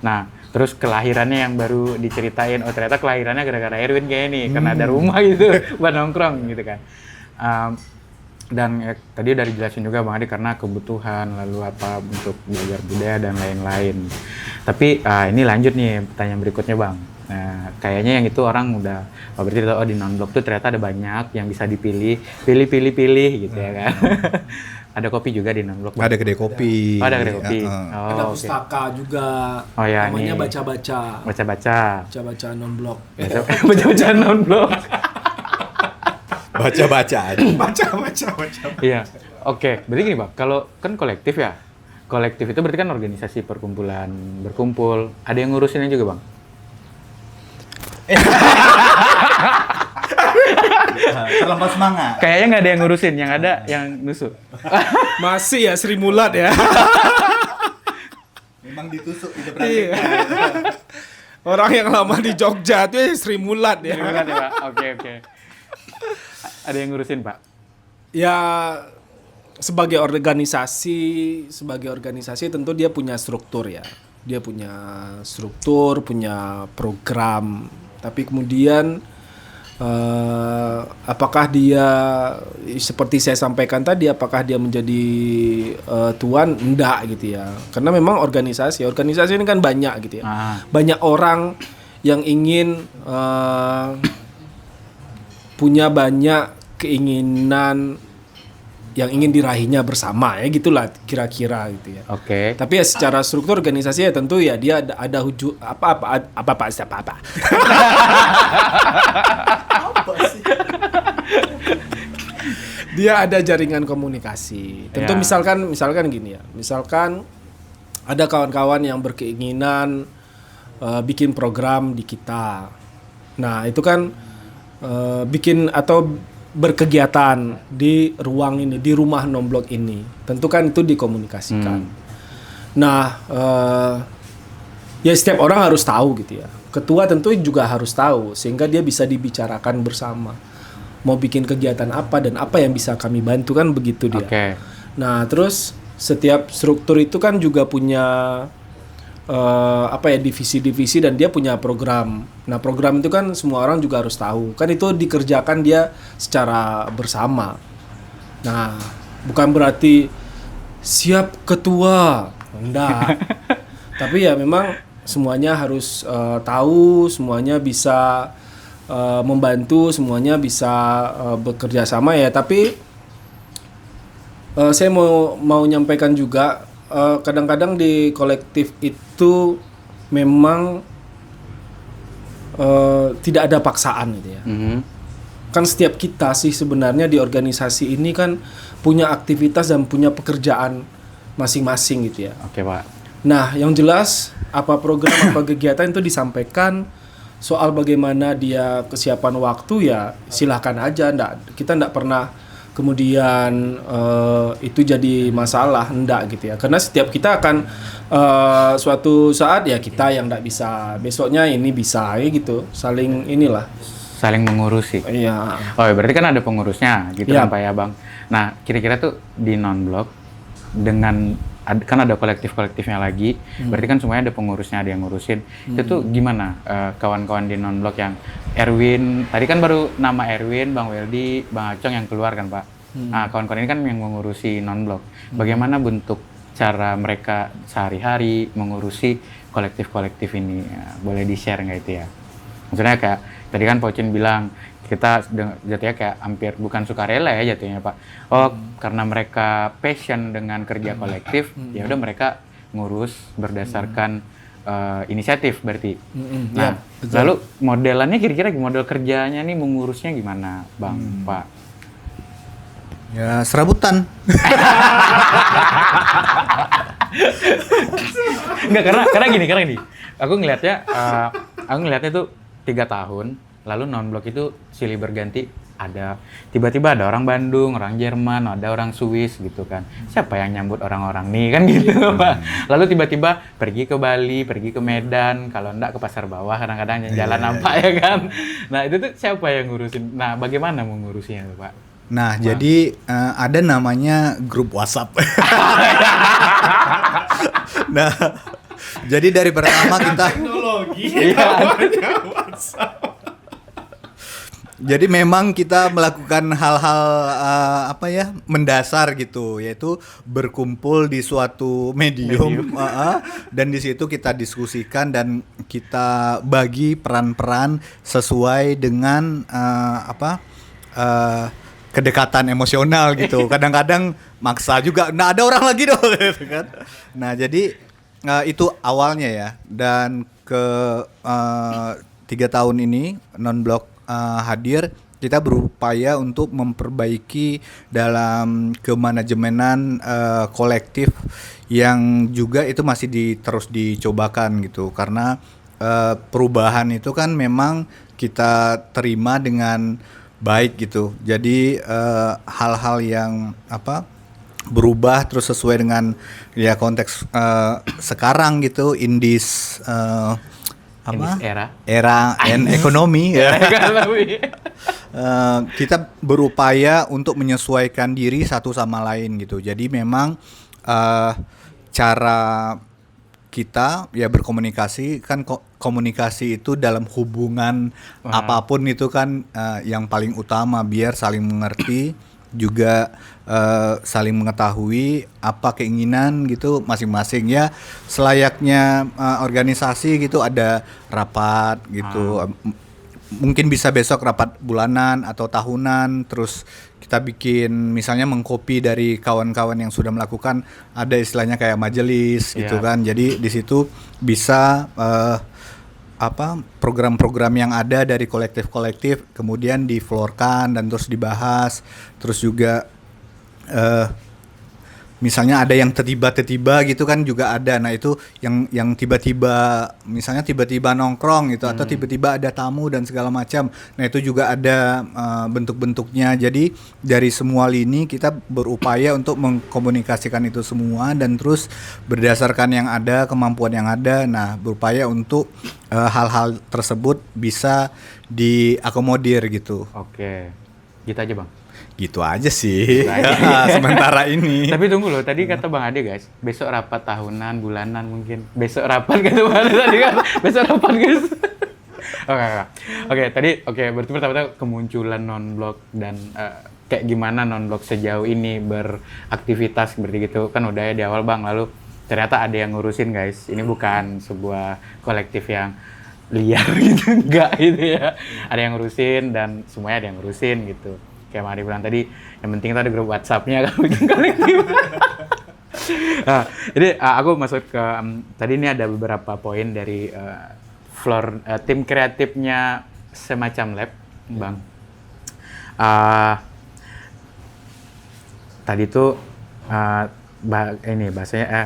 Nah, terus kelahirannya yang baru diceritain, oh ternyata kelahirannya gara-gara Erwin kayak nih, karena ada rumah gitu buat nongkrong gitu kan. Dan tadi udah dijelasin juga Bang Adi karena kebutuhan, lalu apa untuk belajar budaya dan lain-lain. Tapi ini lanjut nih pertanyaan berikutnya Bang. Nah, kayaknya yang itu orang udah berarti tahu di non-blok tuh ternyata ada banyak yang bisa dipilih, pilih gitu ya kan. Ada kopi juga di non-blok. Ada kedai kopi. Oh, ada kedai kopi. Ada pustaka juga. Oh ya, namanya nih. baca-baca. Baca-baca non-blok. Baca-baca non-blok. Baca-baca aja. Baca-baca. Iya. Oke, berarti gini Bang, kalau kan kolektif ya. kolektif itu berarti kan organisasi perkumpulan, berkumpul. Ada yang ngurusinnya juga, Bang? Terlampau semangat. Kayaknya nggak ada yang ngurusin, yang ada yang nusuk. Masih ya Sri Mulat ya. Memang ditusuk itu Iya. Orang yang lama di Jogja itu Sri Mulat ya. Gimana ya, Pak? Oke. Ada yang ngurusin, Pak? Ya sebagai organisasi tentu dia punya struktur ya. Dia punya struktur, punya program. Tapi kemudian apakah dia seperti saya sampaikan tadi, apakah dia menjadi tuan? Enggak gitu ya. Karena memang organisasi ini kan banyak gitu ya. Banyak orang yang ingin punya banyak keinginan yang ingin diraihnya bersama ya gitulah kira-kira gitu ya. Oke. Tapi ya secara struktur organisasi ya tentu ya dia ada apa dia ada jaringan komunikasi. Tentu Ya. misalkan gini ya. Misalkan ada kawan-kawan yang berkeinginan bikin program di kita. Nah, itu kan bikin atau berkegiatan di ruang ini, di rumah non-blok ini. Tentu kan itu dikomunikasikan. Nah, ya setiap orang harus tahu gitu ya. Ketua tentu juga harus tahu sehingga dia bisa dibicarakan bersama. Mau bikin kegiatan apa dan apa yang bisa kami bantu kan begitu dia. Oke. Nah, terus setiap struktur itu kan juga punya divisi-divisi dan dia punya program. Nah, program itu kan semua orang juga harus tahu. Kan itu dikerjakan dia secara bersama. Nah, bukan berarti siap ketua. Enggak. Tapi ya memang semuanya harus tahu, semuanya bisa membantu, semuanya bisa bekerja sama ya. Tapi saya mau nyampaikan juga kadang-kadang di kolektif itu memang tidak ada paksaan gitu ya. Kan setiap kita sih sebenarnya di organisasi ini kan punya aktivitas dan punya pekerjaan masing-masing gitu ya. Oke, Pak. Nah, yang jelas apa program apa kegiatan itu disampaikan. Soal bagaimana dia kesiapan waktu ya silahkan aja. Kita nggak pernah kemudian itu jadi masalah, enggak gitu ya. Karena setiap kita akan suatu saat ya kita yang enggak bisa, besoknya ini bisa ya gitu. Saling inilah. Saling mengurusi. Iya. Oh, berarti kan ada pengurusnya gitu Iya. kan Pak ya, Bang. Nah, kira-kira tuh di non-blok dengan kan ada kolektif-kolektifnya lagi, berarti kan semuanya ada pengurusnya, ada yang ngurusin. Itu tuh gimana kawan-kawan di non-blok yang Erwin, tadi kan baru nama Erwin, Bang Weldy, Bang Acong yang keluar kan Pak. Nah, kawan-kawan ini kan yang mengurusi non-blok. Bagaimana bentuk cara mereka sehari-hari mengurusi kolektif-kolektif ini? Ya, boleh di-share nggak itu ya? Maksudnya kayak tadi kan Pocin bilang kita jatuhnya kayak hampir bukan sukarela ya jatuhnya Pak. Oh, karena mereka passion dengan kerja kolektif, ya udah mereka ngurus berdasarkan inisiatif berarti. Nah, lalu modelannya kira-kira model kerjanya nih mengurusnya gimana, Bang, Pak? Ya, serabutan. Enggak, karena gini. Aku ngelihatnya tuh 3 tahun, lalu non-blok itu silih berganti, ada tiba-tiba ada orang Bandung, orang Jerman, ada orang Swiss gitu kan. Siapa yang nyambut orang-orang nih kan gitu, Pak. Lalu tiba-tiba pergi ke Bali, pergi ke Medan, kalau enggak ke Pasar Bawah kadang-kadang jalan apa ya kan. Nah, itu tuh siapa yang ngurusin? Nah, bagaimana mengurusinya tuh, Pak? Nah, jadi ada namanya grup WhatsApp. Nah, jadi dari pertama kita Teknologi. jadi memang kita melakukan hal-hal mendasar gitu, yaitu berkumpul di suatu medium. Dan di situ kita diskusikan dan kita bagi peran-peran sesuai dengan kedekatan emosional gitu. Kadang-kadang maksa juga. Nah, ada orang lagi dong gitu kan. Nah, jadi itu awalnya ya. Dan 3 tahun ini non-blok hadir, kita berupaya untuk memperbaiki dalam kemanajemenan kolektif yang juga itu masih terus dicobakan gitu, karena perubahan itu kan memang kita terima dengan baik gitu. Jadi hal-hal yang berubah terus sesuai dengan ya konteks sekarang gitu, in this era and ekonomi ya. Kita berupaya untuk menyesuaikan diri satu sama lain gitu. Jadi memang cara kita ya berkomunikasi kan, komunikasi itu dalam hubungan apapun itu kan yang paling utama biar saling mengerti, juga saling mengetahui apa keinginan gitu masing-masing ya, selayaknya organisasi gitu, ada rapat gitu. Mungkin bisa besok rapat bulanan atau tahunan, terus kita bikin misalnya mengcopy dari kawan-kawan yang sudah melakukan, ada istilahnya kayak majelis gitu kan. Jadi di situ bisa program-program yang ada dari kolektif-kolektif kemudian diflorkan dan terus dibahas. Terus juga misalnya ada yang tiba-tiba gitu kan juga ada. Nah itu yang tiba-tiba, misalnya tiba-tiba nongkrong gitu, atau tiba-tiba ada tamu dan segala macam. Nah itu juga ada bentuk-bentuknya. Jadi dari semua lini kita berupaya untuk mengkomunikasikan itu semua, dan terus berdasarkan yang ada, kemampuan yang ada, nah berupaya untuk hal-hal tersebut bisa diakomodir gitu. Oke, gitu aja Bang. Gitu aja sih sementara ini. Tapi tunggu loh, tadi kata Bang Ade guys, besok rapat tahunan, bulanan mungkin. Besok rapat kata Bang Ade tadi kan, besok rapat guys. Oke, tadi berarti pertama-tama kemunculan non-blok dan kayak gimana non-blok sejauh ini beraktivitas seperti gitu. Kan udah ya di awal Bang, lalu ternyata ada yang ngurusin guys. Ini bukan sebuah kolektif yang liar gitu, enggak gitu ya. Ada yang ngurusin dan semuanya ada yang ngurusin gitu. Kayak Mari bilang tadi, yang penting itu ada grup WhatsApp-nya kalau bikin kolektif. Nah, jadi aku masuk ke tadi ini ada beberapa poin dari tim kreatifnya semacam lab, Bang. Tadi tuh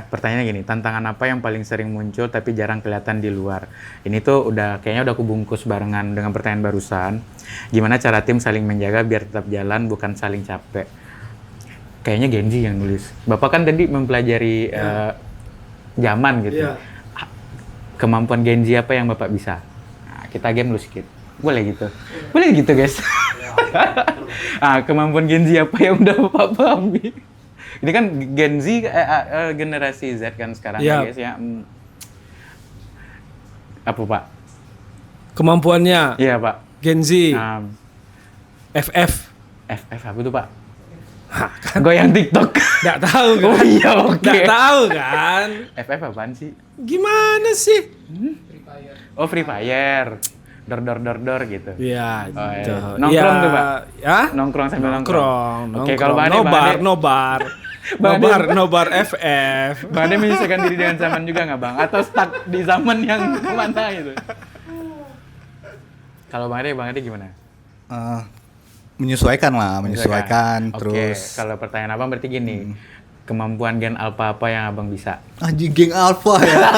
pertanyaannya gini, tantangan apa yang paling sering muncul tapi jarang kelihatan di luar? Ini tuh kayaknya udah aku bungkus barengan dengan pertanyaan barusan. Gimana cara tim saling menjaga biar tetap jalan, bukan saling capek? Kayaknya Genji yang nulis. Bapak kan tadi mempelajari zaman gitu. Yeah. Kemampuan Genji apa yang Bapak bisa? Nah, kita game dulu sedikit. Boleh gitu? Boleh gitu guys? Kemampuan Genji apa yang udah Bapak pahami? Ini kan Gen Z, generasi Z kan sekarang ya guys ya. Apa Pak? Kemampuannya? Iya Pak. Gen Z. FF. FF apa itu Pak? Kan. Goyang TikTok. Nggak tahu kan? Oh iya oke. Nggak tahu kan? FF apaan sih? Gimana sih? Free Fire. Oh Free Fire. Dor gitu. Iya. Gitu. Nongkrong tuh Pak? Ya? Nongkrong sambil nongkrong. Oke, kalau Nobar FF. Bang Ade menyesuaikan diri dengan zaman juga nggak Bang? Atau stuck di zaman yang kemana gitu? Kalau Bang Ade gimana? Menyesuaikan. Terus. Kalau pertanyaan Abang berarti gini, kemampuan gen alpha apa yang Abang bisa? Anjing, geng alpha ya.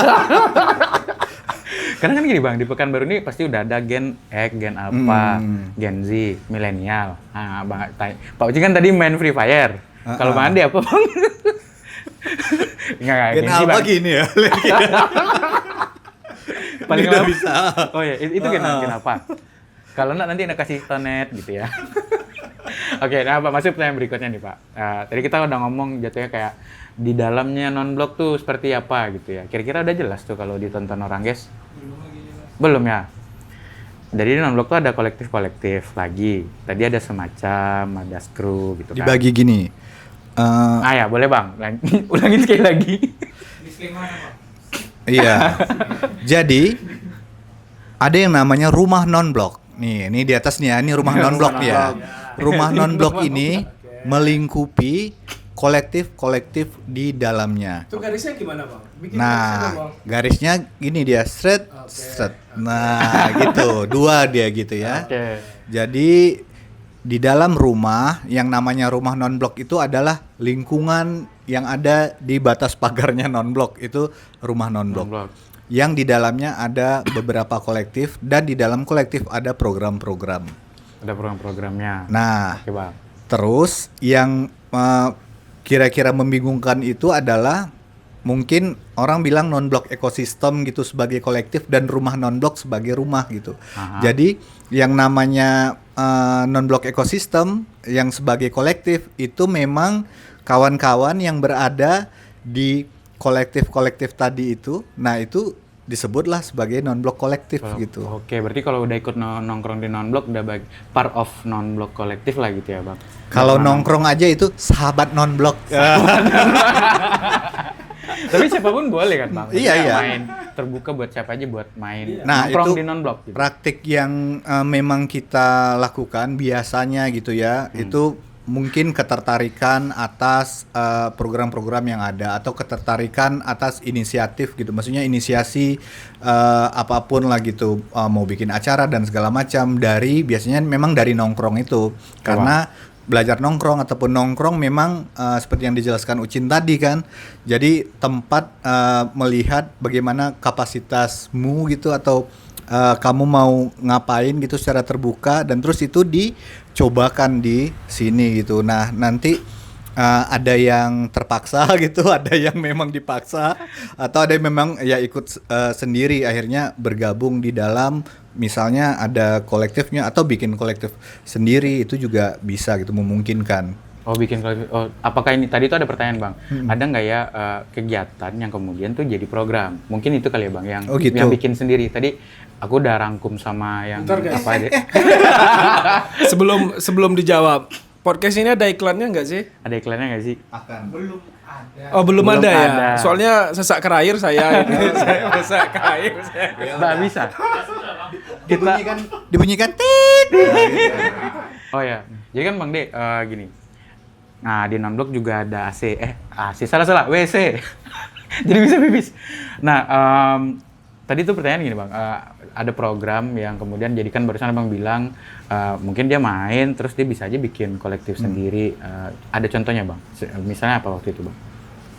Karena kan gini Bang, di Pekanbaru ini pasti udah ada gen X, gen Alpha, Gen Z, milenial. Nah, Bang, Pak Uci kan tadi main Free Fire. Kalau Bang Ade apa Bang? Enggak, gen Alpha Bang. Gini ya. Paling udah bisa. Oh iya, itu gen Alpha. Kalau nanti ada kasih tonet gitu ya. Oke, nah Pak, masuk pertanyaan berikutnya nih Pak. Tadi kita udah ngomong jatuhnya kayak di dalamnya non-blok tuh seperti apa gitu ya. Kira-kira udah jelas tuh kalau ditonton orang guys? Belum ya? Jadi di non-blok tuh ada kolektif-kolektif lagi. Tadi ada semacam, ada skru gitu kan. Dibagi gini. Ya boleh Bang. Ulangin sekali lagi. Iya. Jadi ada yang namanya rumah non-blok. Nih, ini di atas nih ya, ini rumah non-blok ya. Rumah non-blok ini melingkupi kolektif-kolektif di dalamnya. Itu garisnya gimana Bang? Garisnya gini dia, straight. Nah, gitu. Dua dia gitu ya. Okay. Jadi di dalam rumah yang namanya rumah non-blok itu adalah lingkungan yang ada di batas pagarnya non-blok, itu rumah non-blok. Non-blok. Yang di dalamnya ada beberapa kolektif dan di dalam kolektif ada program-program. Ada program-programnya. Nah, Oke bang. terus yang kira-kira membingungkan itu adalah mungkin orang bilang non-blok ekosistem gitu sebagai kolektif dan rumah non-blok sebagai rumah gitu. Aha. Jadi yang namanya non-blok ekosistem yang sebagai kolektif itu memang kawan-kawan yang berada di kolektif-kolektif tadi itu. Nah, itu disebutlah sebagai non-blok kolektif gitu. Oke, berarti kalau udah ikut nongkrong di non-blok udah part of non-blok kolektif lah gitu ya bang. Kalau Nah, nongkrong aja itu sahabat non-blok. tapi siapapun boleh kan bang. Iya, Maksudnya iya. Main terbuka buat siapa aja buat main Nah, nongkrong itu di non-blok. Gitu. praktik yang memang kita lakukan biasanya gitu ya. Itu mungkin ketertarikan atas program-program yang ada atau ketertarikan atas inisiatif gitu. Maksudnya inisiasi apapun lah gitu, mau bikin acara dan segala macam dari biasanya memang dari nongkrong itu. Karena belajar nongkrong ataupun nongkrong memang seperti yang dijelaskan Ucin tadi kan. Jadi tempat melihat bagaimana kapasitasmu gitu atau kamu mau ngapain gitu secara terbuka dan terus itu dicobakan di sini gitu. Nah, nanti ada yang terpaksa gitu, ada yang memang dipaksa atau ada yang memang ya ikut sendiri akhirnya bergabung di dalam misalnya ada kolektifnya atau bikin kolektif sendiri itu juga bisa gitu memungkinkan. Oh bikin kolektif. Oh, apakah ini tadi itu ada pertanyaan bang? Ada nggak ya kegiatan yang kemudian tuh jadi program? Mungkin itu kali ya bang yang gitu. yang bikin sendiri. Tadi aku udah rangkum sama yang Bentar, guys. apa aja. Sebelum dijawab, podcast ini ada iklannya nggak sih? Ada iklannya nggak sih? Akan. Oh belum Belum ada ya. ada. Soalnya sesak kerair saya. Saya sesak kerair. Nggak bisa. Kita Dibunyikan tit. oh ya. Jadi kan bang De gini. Nah di non-blok juga ada AC. AC salah WC. Jadi bisa pipis. Nah tadi tuh pertanyaan gini bang. Ada program yang kemudian jadikan barusan abang bilang mungkin dia main terus dia bisa aja bikin kolektif sendiri. Ada contohnya bang. Misalnya apa waktu itu bang?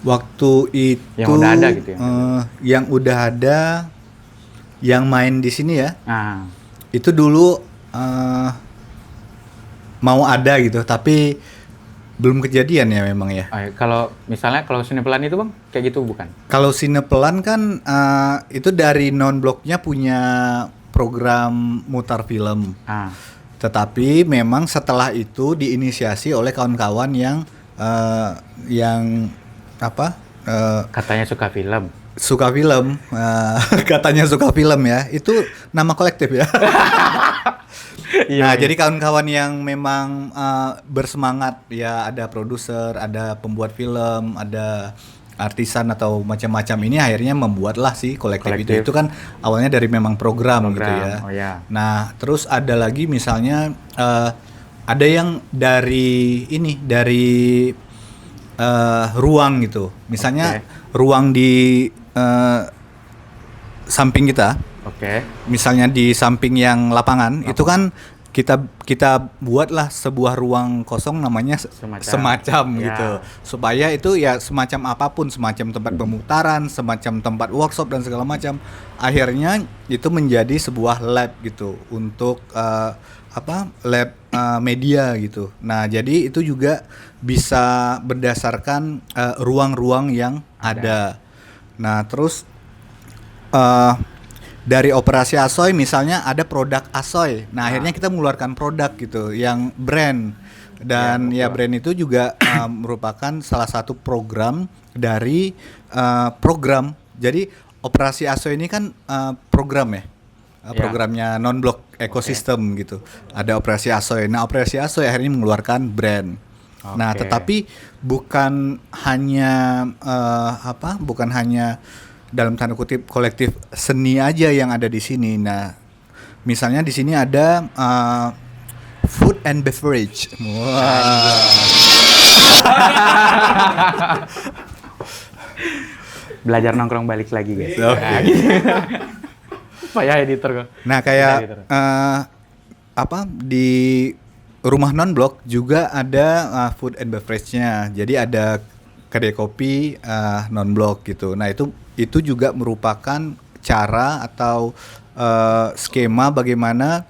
Waktu itu Yang udah ada gitu ya? Yang udah ada yang main di sini ya. Nah, Itu dulu mau ada gitu, tapi belum kejadian ya memang ya. kalau misalnya kalau Sinepelan itu bang kayak gitu bukan? Kalau Sinepelan kan itu dari non-bloknya punya program mutar film. Ah, Tetapi memang setelah itu diinisiasi oleh kawan-kawan yang apa? katanya suka film. Suka film, katanya suka film ya. Itu nama kolektif ya. Nah, jadi kawan-kawan yang memang bersemangat ya, ada produser, ada pembuat film, ada artisan atau macam-macam ini akhirnya membuatlah si kolektif. Kolektif. Itu kan awalnya dari memang program gitu ya. Oh ya. Nah, terus ada lagi misalnya ada yang dari ini dari ruang gitu. Misalnya ruang di samping kita. Oke. Misalnya di samping yang lapangan itu kan kita buatlah sebuah ruang kosong namanya semacam Ya. gitu supaya itu ya semacam apapun, semacam tempat pemutaran, semacam tempat workshop dan segala macam, akhirnya itu menjadi sebuah lab gitu untuk lab media gitu. Nah jadi itu juga bisa berdasarkan ruang-ruang yang ada. Nah terus dari operasi Asoy misalnya ada produk Asoy. Nah, akhirnya kita mengeluarkan produk gitu yang brand. Dan ya brand itu juga merupakan salah satu program dari program. Jadi operasi Asoy ini kan program ya. Programnya non-blok ekosistem gitu. Ada operasi Asoy. Nah, operasi Asoy akhirnya mengeluarkan brand. Nah, tetapi bukan hanya bukan hanya dalam tanda kutip kolektif seni aja yang ada di sini. Nah, misalnya di sini ada food and beverage. Wah. Belajar nongkrong balik lagi guys. Oke. Nah, gitu. Pak ya editor kok. Nah, kayak Editor. di rumah non-blok juga ada food and beverage-nya. Jadi ada kedai kopi non-blok gitu. Nah, itu juga merupakan cara atau skema bagaimana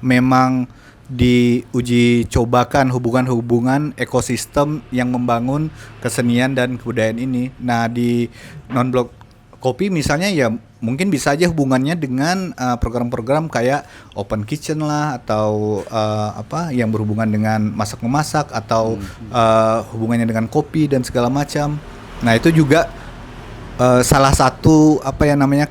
memang diuji cobakan hubungan-hubungan ekosistem yang membangun kesenian dan kebudayaan ini. Nah, di non-blok kopi misalnya ya mungkin bisa aja hubungannya dengan program-program kayak open kitchen lah, atau yang berhubungan dengan masak-memasak, atau hubungannya dengan kopi dan segala macam. Nah, itu juga salah satu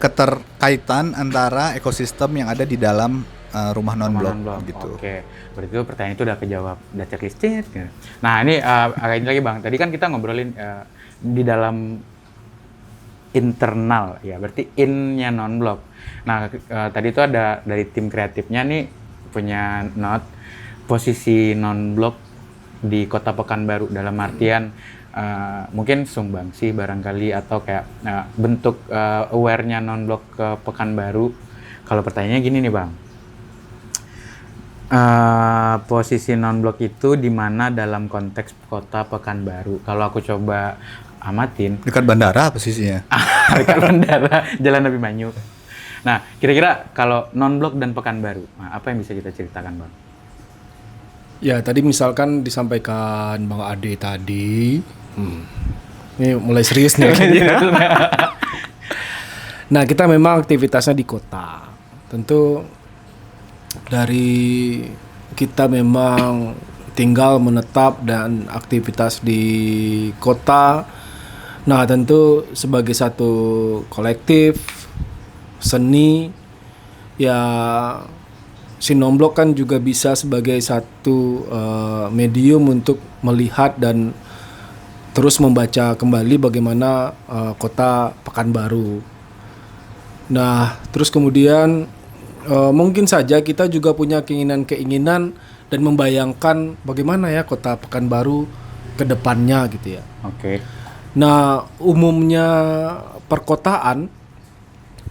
keterkaitan antara ekosistem yang ada di dalam rumah non-blok gitu. Oke, berarti itu pertanyaan itu udah kejawab, udah checklist. Nah, ini agak ini lagi Bang. Tadi kan kita ngobrolin di dalam internal ya, berarti in-nya non-blok. Nah, tadi itu ada dari tim kreatifnya nih punya note posisi non-blok di Kota Pekanbaru dalam artian mungkin sumbangsi barangkali, atau kayak bentuk aware-nya non-blok ke Pekanbaru. Kalau pertanyaannya gini nih Bang, posisi non-blok itu di mana dalam konteks Kota Pekanbaru? Kalau aku coba amatin, dekat bandara posisinya. dekat bandara, Jalan Abimanyu. Nah, kira-kira kalau non-blok dan Pekanbaru, apa yang bisa kita ceritakan Bang? Ya, tadi misalkan disampaikan Bang Ade tadi, ini mulai serius nih. Nah, kita memang aktivitasnya di kota. Tentu dari kita memang tinggal menetap dan aktivitas di kota. Nah, tentu sebagai satu kolektif seni ya, si non-blok kan juga bisa sebagai satu medium untuk melihat dan terus membaca kembali bagaimana kota Pekanbaru. Nah, terus kemudian mungkin saja kita juga punya keinginan-keinginan dan membayangkan bagaimana ya kota Pekanbaru ke depannya gitu ya. Oke. Nah, umumnya perkotaan,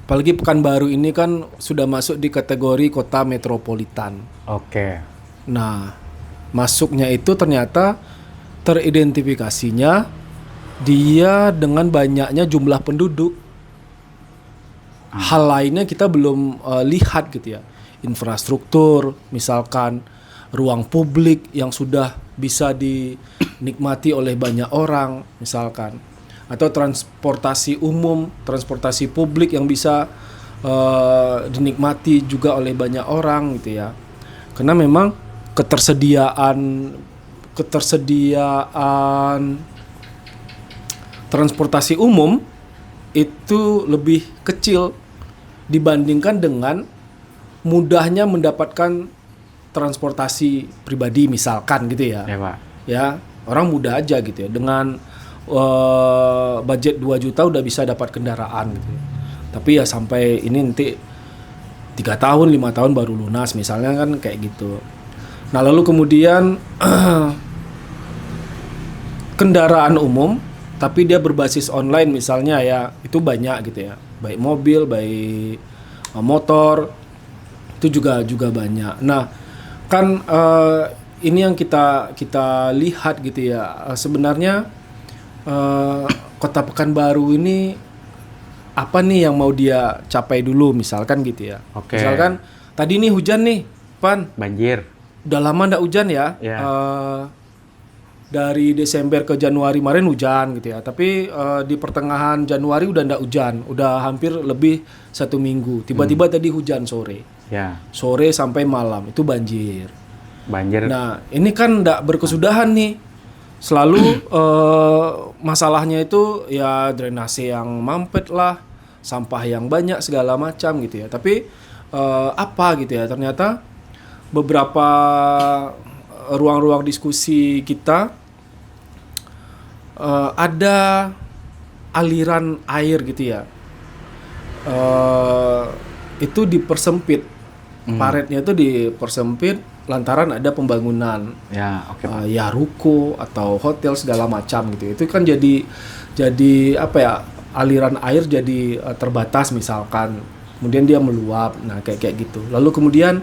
apalagi Pekanbaru ini kan sudah masuk di kategori kota metropolitan. Oke. Nah, masuknya itu ternyata teridentifikasinya dia dengan banyaknya jumlah penduduk. Hal lainnya kita belum lihat gitu ya. Infrastruktur, misalkan ruang publik yang sudah bisa dinikmati oleh banyak orang, misalkan, atau transportasi umum, transportasi publik yang bisa dinikmati juga oleh banyak orang gitu ya. Karena memang ketersediaan transportasi umum itu lebih kecil dibandingkan dengan mudahnya mendapatkan transportasi pribadi misalkan gitu ya. Ya Pak. Ya, orang mudah aja gitu ya. Dengan budget 2 juta udah bisa dapat kendaraan gitu ya. Tapi ya sampai ini nanti 3 tahun, 5 tahun baru lunas misalnya kan kayak gitu. Nah, lalu kemudian kendaraan umum tapi dia berbasis online misalnya ya, itu banyak gitu ya. Baik mobil, baik motor, itu juga banyak. Nah, kan ini yang kita lihat gitu ya. Sebenarnya Kota Pekanbaru ini apa nih yang mau dia capai dulu misalkan gitu ya. Oke. Misalkan tadi nih hujan nih, Pan. Banjir. Udah lama ndak hujan ya. Yeah. Dari Desember ke Januari kemarin hujan gitu ya. Tapi di pertengahan Januari udah ndak hujan. Udah hampir lebih 1 minggu. Tiba-tiba tadi hujan sore. Ya. Sore sampai malam itu banjir. Banjir. Nah, ini kan ndak berkesudahan nih. Selalu masalahnya itu ya drainase yang mampet lah, sampah yang banyak segala macam gitu ya. Tapi apa gitu ya? Ternyata beberapa ruang-ruang diskusi kita ada aliran air gitu ya. Itu dipersempit. Paretnya itu dipersempit lantaran ada pembangunan. Ya, oke. Ya ruko atau hotel segala macam gitu. Itu kan jadi apa ya? Aliran air jadi terbatas misalkan. Kemudian dia meluap. Nah, kayak gitu. Lalu kemudian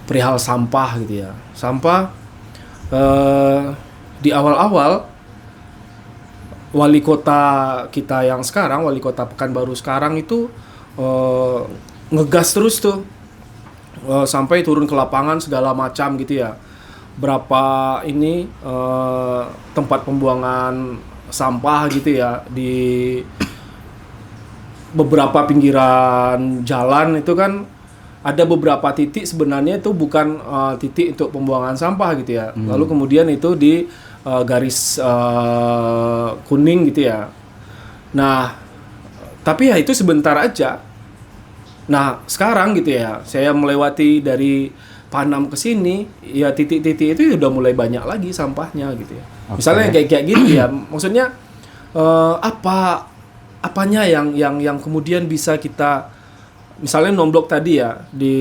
perihal sampah gitu ya. Sampah di awal-awal wali kota kita yang sekarang, wali kota Pekanbaru sekarang itu ngegas terus tuh sampai turun ke lapangan segala macam gitu ya. Berapa ini tempat pembuangan sampah gitu ya di beberapa pinggiran jalan itu kan ada beberapa titik sebenarnya itu bukan titik untuk pembuangan sampah gitu ya. Lalu kemudian itu di garis kuning gitu ya. Nah, tapi ya itu sebentar aja. Nah, sekarang gitu ya, saya melewati dari Panam ke sini, ya titik-titik itu udah mulai banyak lagi sampahnya gitu ya. Okay. Misalnya kayak gitu ya, maksudnya apanya yang kemudian bisa kita, misalnya non-blok tadi ya, di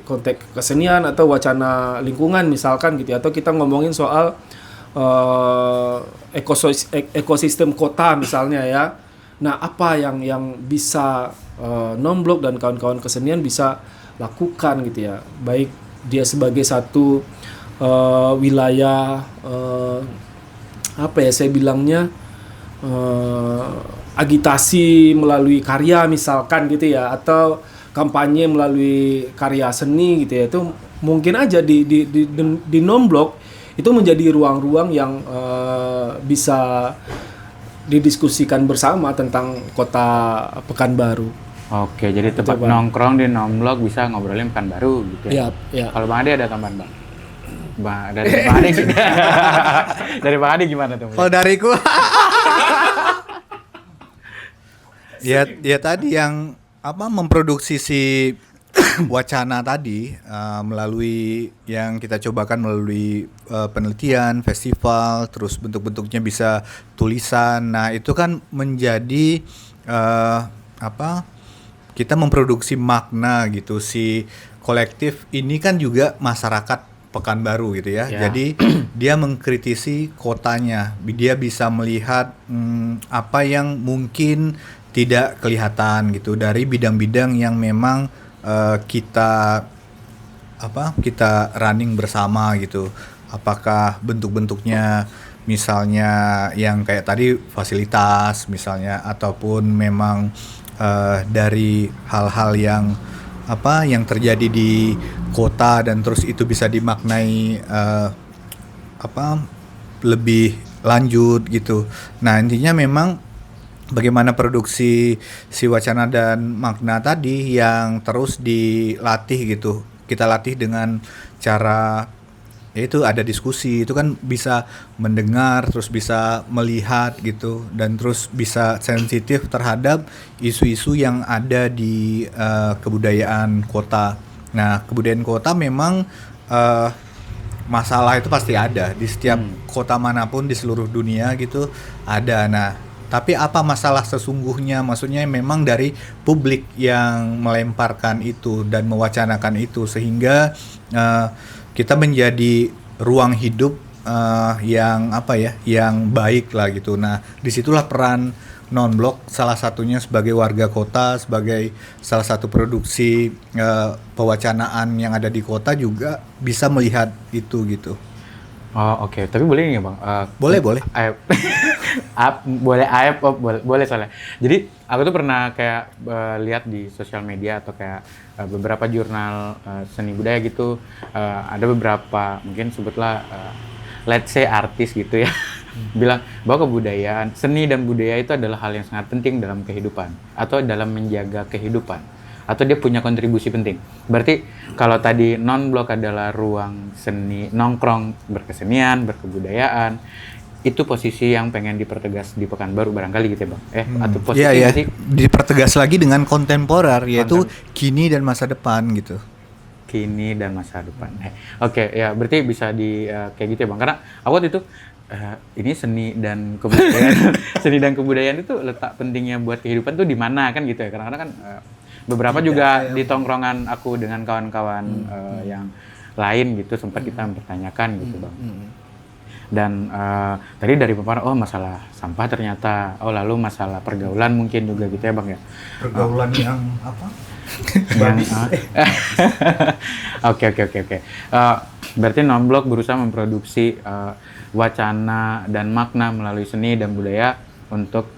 konteks kesenian atau wacana lingkungan misalkan gitu ya, atau kita ngomongin soal ekosistem kota misalnya ya. Nah, apa yang bisa non-blok dan kawan-kawan kesenian bisa lakukan gitu ya, baik dia sebagai satu wilayah apa ya saya bilangnya, agitasi melalui karya misalkan gitu ya, atau kampanye melalui karya seni gitu ya, itu mungkin aja di non-blok itu menjadi ruang-ruang yang bisa didiskusikan bersama tentang kota Pekanbaru. Oke, jadi tempat nongkrong di non-blok bisa ngobrolin Pekanbaru gitu ya. Iya. Kalau Bang Ade ada tambahan, Bang? Dari Bang Ade dari Bang Ade gimana tuh? Kalau dariku ya tadi yang memproduksi si wacana tadi melalui yang kita cobakan melalui penelitian, festival, terus bentuk-bentuknya bisa tulisan. Nah, itu kan menjadi kita memproduksi makna gitu. Si kolektif ini kan juga masyarakat Pekanbaru gitu ya. Jadi dia mengkritisi kotanya. Dia bisa melihat apa yang mungkin tidak kelihatan gitu dari bidang-bidang yang memang kita running bersama gitu. Apakah bentuk-bentuknya misalnya yang kayak tadi fasilitas misalnya, ataupun memang dari hal-hal yang terjadi di kota dan terus itu bisa dimaknai lebih lanjut gitu. Nah, intinya memang bagaimana produksi si wacana dan makna tadi yang terus dilatih gitu. Kita latih dengan cara yaitu ada diskusi, itu kan bisa mendengar, terus bisa melihat gitu, dan terus bisa sensitif terhadap isu-isu yang ada di kebudayaan kota. Nah, kebudayaan kota memang masalah itu pasti ada di setiap kota manapun di seluruh dunia gitu ada. Nah, tapi apa masalah sesungguhnya? Maksudnya memang dari publik yang melemparkan itu dan mewacanakan itu sehingga kita menjadi ruang hidup yang baik lah gitu. Nah, disitulah peran non-blok salah satunya sebagai warga kota, sebagai salah satu produksi pewacanaan yang ada di kota juga bisa melihat itu gitu. Oh, oke. Tapi boleh nggak, Bang? Boleh. Boleh soalnya. Jadi aku tuh pernah kayak lihat di sosial media atau kayak beberapa jurnal seni budaya gitu, ada beberapa mungkin sebutlah let's say artis gitu ya, bilang bahwa kebudayaan, seni dan budaya itu adalah hal yang sangat penting dalam kehidupan atau dalam menjaga kehidupan, atau dia punya kontribusi penting. Berarti kalau tadi non-blok adalah ruang seni, nongkrong, berkesenian, berkebudayaan, itu posisi yang pengen dipertegas di Pekanbaru barangkali gitu ya, Bang? Atau posisi sih dipertegas lagi dengan kontemporer, yaitu kini dan masa depan gitu. Kini dan masa depan. Oke, ya berarti bisa di kayak gitu ya, Bang. Karena aku waktu itu ini seni dan kebudayaan, seni dan kebudayaan itu letak pentingnya buat kehidupan tuh di mana kan gitu ya. Karena kan beberapa juga di tongkrongan aku dengan kawan-kawan yang lain gitu sempat kita mempertanyakan gitu, Bang. Dan tadi dari paparan, masalah sampah ternyata, lalu masalah pergaulan mungkin juga gitu ya, Bang ya. Pergaulan yang apa? Oke. Berarti non-blok berusaha memproduksi wacana dan makna melalui seni dan budaya untuk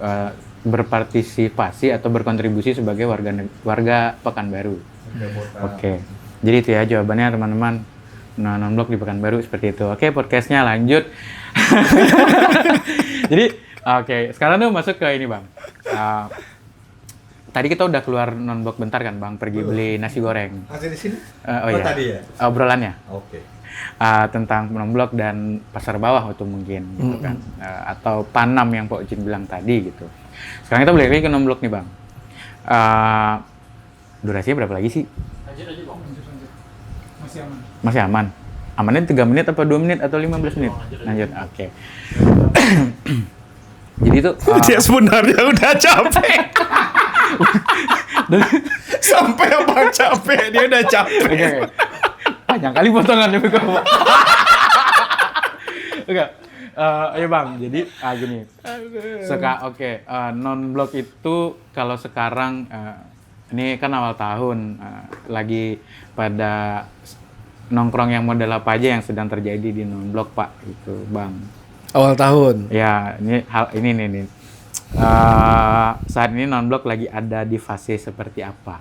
berpartisipasi atau berkontribusi sebagai warga Pekanbaru. Oke. Jadi itu ya jawabannya teman-teman. Nah, non-blok di Pekanbaru seperti itu. Oke, podcastnya lanjut. Jadi, sekarang tuh masuk ke ini Bang. Tadi kita udah keluar non-blok bentar kan Bang, pergi beli nasi goreng. Masih di sini? Iya. Tadi ya? Obrolannya. Oke. Tentang non-blok dan pasar bawah itu mungkin gitu kan. Atau Panam yang Pak Ujin bilang tadi gitu. Sekarang kita balik lagi ke non-blok nih Bang. Durasinya berapa lagi sih? Lanjut Bang. Masih aman? Amannya 3 menit apa 2 menit atau 15 menit? Lanjut, oke. Jadi itu... Dia sebenarnya udah capek. Sampai abang capek, dia udah capek. Oke. Panjang kali potongannya Pak. Oke. Ayo Bang, jadi gini. Non-blok itu kalau sekarang ini kan awal tahun, lagi pada nongkrong yang model apa aja yang sedang terjadi di non-blok Pak, gitu Bang. Awal tahun. Ya, ini nih. Saat ini non-blok lagi ada di fase seperti apa?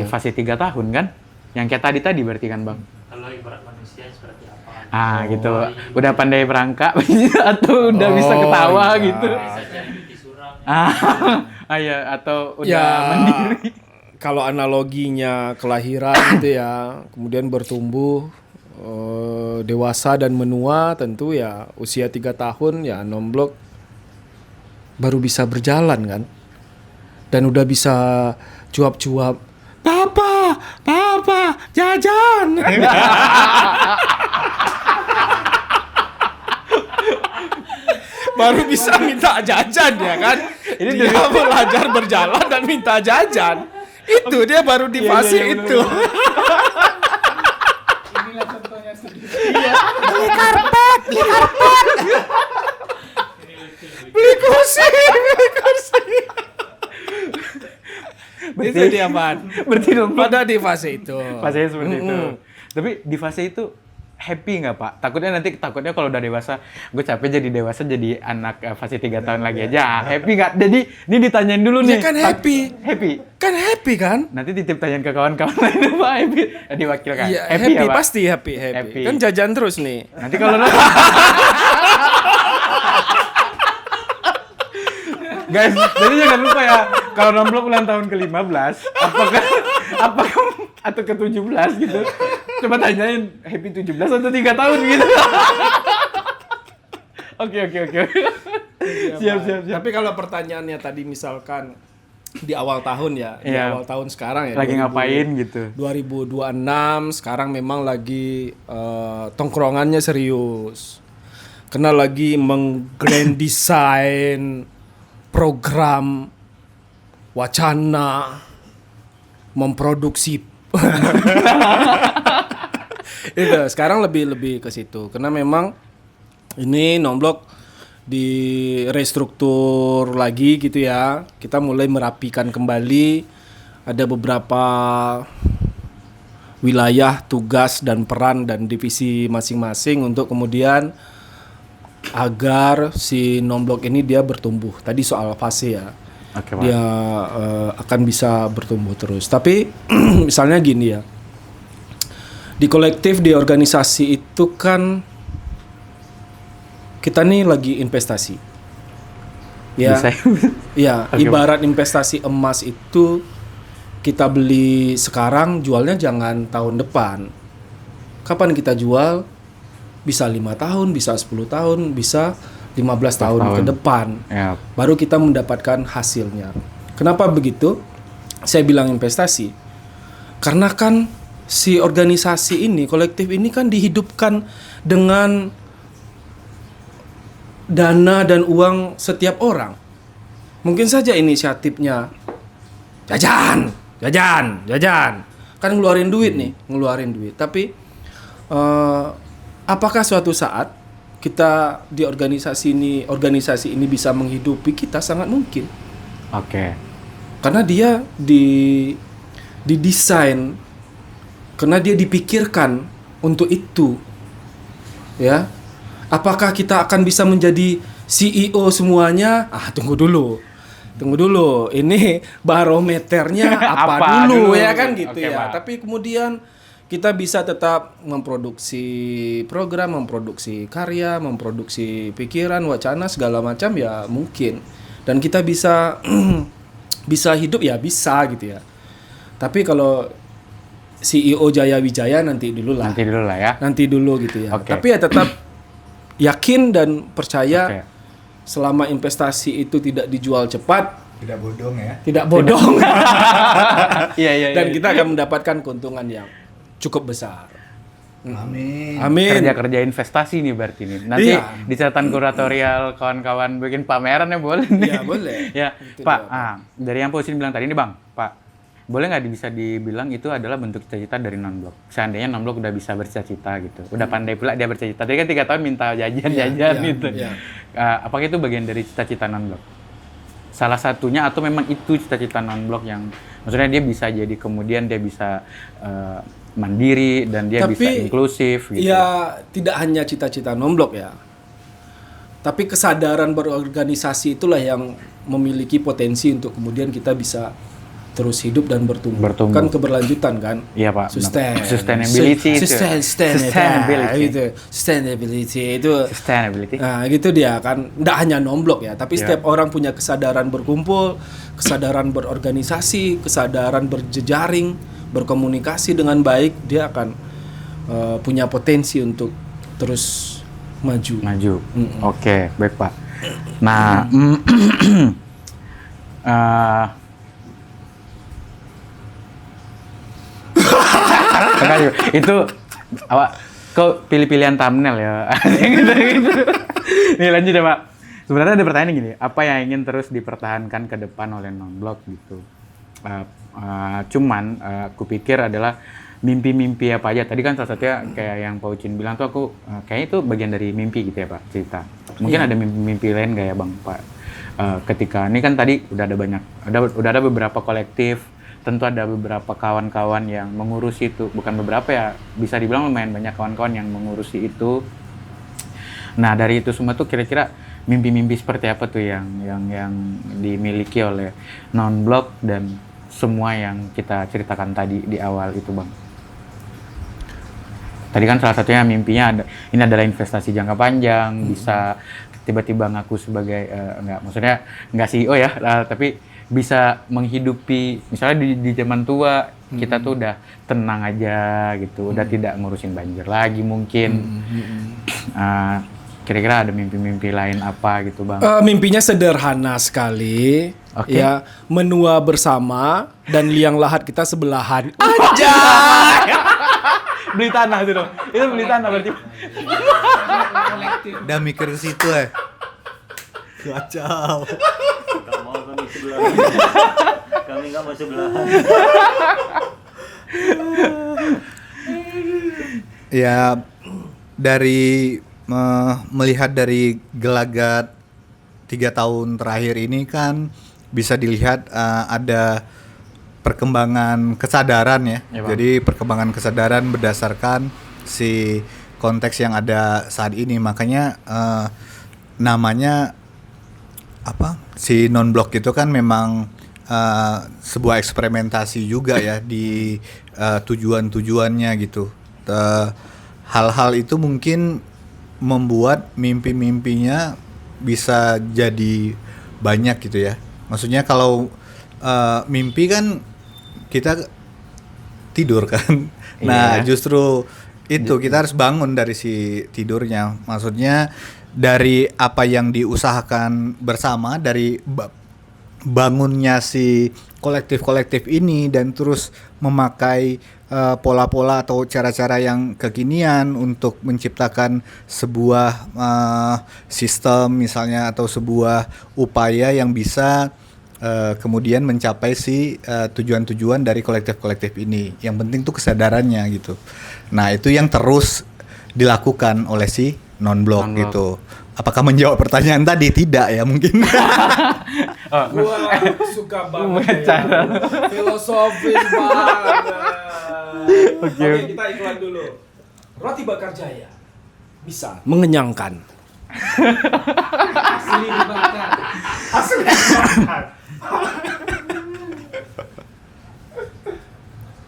Fase 3 tahun kan? Yang kayak tadi berarti kan Bang? Kalau ibarat manusia seperti apa? Gitu. Udah pandai berangkat atau udah bisa ketawa gitu? Bisa jadi di surang. Ya, atau udah Ya, mandiri. kalau analoginya kelahiran gitu ya, kemudian bertumbuh, dewasa dan menua, tentu ya usia 3 tahun ya non-blok baru bisa berjalan kan. Dan udah bisa cuap-cuap, Papa, jajan. Baru bisa minta jajan ya kan. Ini dia belajar berjalan dan minta jajan. Itu dia baru di fase itu. Inilah contohnya sendiri. Beli karpet. Beli kursi. Itu dia, Man. Berarti non-blok Pada di fase itu. fasenya seperti itu. Tapi di fase itu happy nggak Pak? Takutnya kalau udah dewasa, gue capek jadi dewasa jadi anak fase 3 tahun lagi aja. Happy nggak? Jadi ini ditanyain dulu nih. Ya kan happy. Happy. Kan happy kan? Nanti titip tanyain ke kawan-kawan lain Pak. Happy. Diwakilkan. Iya, Happy ya Pak? pasti happy. Kan jajan terus nih. Nanti kalau Guys, jadi jangan lupa ya, kalau non-blok ulang tahun ke-15, apakah atau ke-17 gitu, coba tanyain happy 17 atau 3 tahun gitu. Oke. Siap. Tapi kalau pertanyaannya tadi misalkan di awal tahun ya, di Iya. awal tahun sekarang ya. Lagi ngapain gitu. 2026 sekarang memang lagi tongkrongannya serius. Karena lagi menggrand design program wacana memproduksi itu sekarang lebih ke situ karena memang ini non-blok di restruktur lagi gitu ya, kita mulai merapikan kembali, ada beberapa wilayah tugas dan peran dan divisi masing-masing untuk kemudian agar si non-blok ini dia bertumbuh. Tadi soal fase ya. Oke, Pak. Dia akan bisa bertumbuh terus. Tapi misalnya gini ya. Di kolektif, di organisasi itu kan kita nih lagi investasi. Ya. Bisa. Ya, Oke, ibarat investasi emas itu kita beli sekarang, jualnya jangan tahun depan. Kapan kita jual? Bisa 5 tahun, bisa 10 tahun, bisa 15 tahun ke depan. Ya. Baru kita mendapatkan hasilnya. Kenapa begitu? Saya bilang investasi. Karena kan si organisasi ini, kolektif ini kan dihidupkan dengan dana dan uang setiap orang. Mungkin saja inisiatifnya jajan. Kan ngeluarin duit nih, Tapi apakah suatu saat kita di organisasi ini bisa menghidupi kita? Sangat mungkin. Oke. Karena dia didesain, karena dia dipikirkan untuk itu. Ya. Apakah kita akan bisa menjadi CEO semuanya? Tunggu dulu. Ini barometernya apa dulu ya kan gitu. Oke, ya. Pak. Tapi kemudian kita bisa tetap memproduksi program, memproduksi karya, memproduksi pikiran, wacana segala macam ya mungkin. Dan kita bisa bisa hidup ya bisa gitu ya. Tapi kalau CEO Jaya Wijaya nanti dulu lah ya. Nanti dulu gitu ya. Oke. Tapi ya tetap yakin dan percaya Oke. selama investasi itu tidak dijual cepat, Tidak bodong ya. tidak bodong. Iya. Dan kita akan mendapatkan keuntungan yang cukup besar. Amin. Amin. Kerja investasi nih berarti nih. Nanti Iya. di catatan kuratorial kawan-kawan bikin pameran ya boleh nih. Ya boleh. Ya, Itu Pak. dia, Dari yang Pak Ucin bilang tadi nih Bang, Pak. Boleh nggak bisa dibilang itu adalah bentuk cita-cita dari non-blok? Seandainya non-blok udah bisa bercita-cita gitu. Udah pandai pula dia bercita-cita. Tadi kan 3 tahun minta jajan-jajan Iya, gitu. iya. Apakah itu bagian dari cita-cita non-blok? Salah satunya atau memang itu cita-cita non-blok yang maksudnya dia bisa jadi kemudian dia bisa mandiri dan dia bisa inklusif gitu. Ya tidak hanya cita-cita non-blok ya. Tapi kesadaran berorganisasi itulah yang memiliki potensi untuk kemudian kita bisa terus hidup dan bertumbuh. Kan keberlanjutan kan? Iya Pak. Sustainability itu. Sustainability. Nah gitu dia kan. Nggak hanya non-blok ya. Tapi setiap orang punya kesadaran berkumpul, kesadaran berorganisasi, kesadaran berjejaring, berkomunikasi dengan baik, dia akan punya potensi untuk terus maju. Oke, baik Pak. Nah, itu apa? Kok pilih-pilihan thumbnail ya? gitu. Nih lanjut ya Pak. Sebenarnya ada pertanyaan gini, apa yang ingin terus dipertahankan ke depan oleh non-blok gitu? Cuman aku pikir adalah mimpi-mimpi apa aja. Tadi kan salah satunya kayak yang Pak Ucin bilang tuh aku kayaknya itu bagian dari mimpi gitu ya Pak, cerita. Mungkin ada mimpi-mimpi lain nggak ya Bang Pak? Ketika ini kan tadi udah ada beberapa kolektif, tentu ada beberapa kawan-kawan yang mengurusi itu. Bukan beberapa ya, bisa dibilang lumayan banyak kawan-kawan yang mengurusi itu. Nah dari itu semua tuh kira-kira mimpi-mimpi seperti apa tuh yang dimiliki oleh non-blok dan semua yang kita ceritakan tadi di awal itu Bang. Tadi kan salah satunya mimpinya ini adalah investasi jangka panjang, bisa tiba-tiba ngaku sebagai maksudnya nggak CEO ya, tapi bisa menghidupi misalnya di zaman tua kita tuh udah tenang aja gitu, udah tidak ngurusin banjir lagi mungkin. Kira-kira ada mimpi-mimpi lain apa gitu Bang? Mimpinya sederhana sekali. Oke. Ya, menua bersama dan liang lahat kita sebelahan. Anjay. Beli tanah itu dong. Itu beli tanah berarti. Udah mikir ke situ ya. Kacau. Gak mau kami sebelahan. Kami gak mau sebelahan. Ya dari melihat dari gelagat 3 tahun terakhir ini kan bisa dilihat ada perkembangan kesadaran ya. Ya, Bang. Jadi perkembangan kesadaran berdasarkan si konteks yang ada saat ini. Makanya namanya apa? Si non-blok itu kan memang sebuah eksperimentasi juga ya di tujuan-tujuannya gitu. Hal-hal itu mungkin membuat mimpi-mimpinya bisa jadi banyak gitu ya. Maksudnya kalau mimpi kan kita tidur kan. Nah, justru itu kita harus bangun dari si tidurnya. Maksudnya dari apa yang diusahakan bersama, dari bangunnya si kolektif-kolektif ini dan terus memakai pola-pola atau cara-cara yang kekinian untuk menciptakan sebuah sistem misalnya atau sebuah upaya yang bisa kemudian mencapai si tujuan-tujuan dari kolektif-kolektif ini. Yang penting tuh kesadarannya gitu. Nah itu yang terus dilakukan oleh si non-blok gitu. Apakah menjawab pertanyaan tadi? Tidak ya mungkin. Oh, Wah, suka banget Cara. filosofis banget. Oke. Oke, kita iklan dulu. Roti bakar Jaya bisa mengenyangkan. Asli dibakar.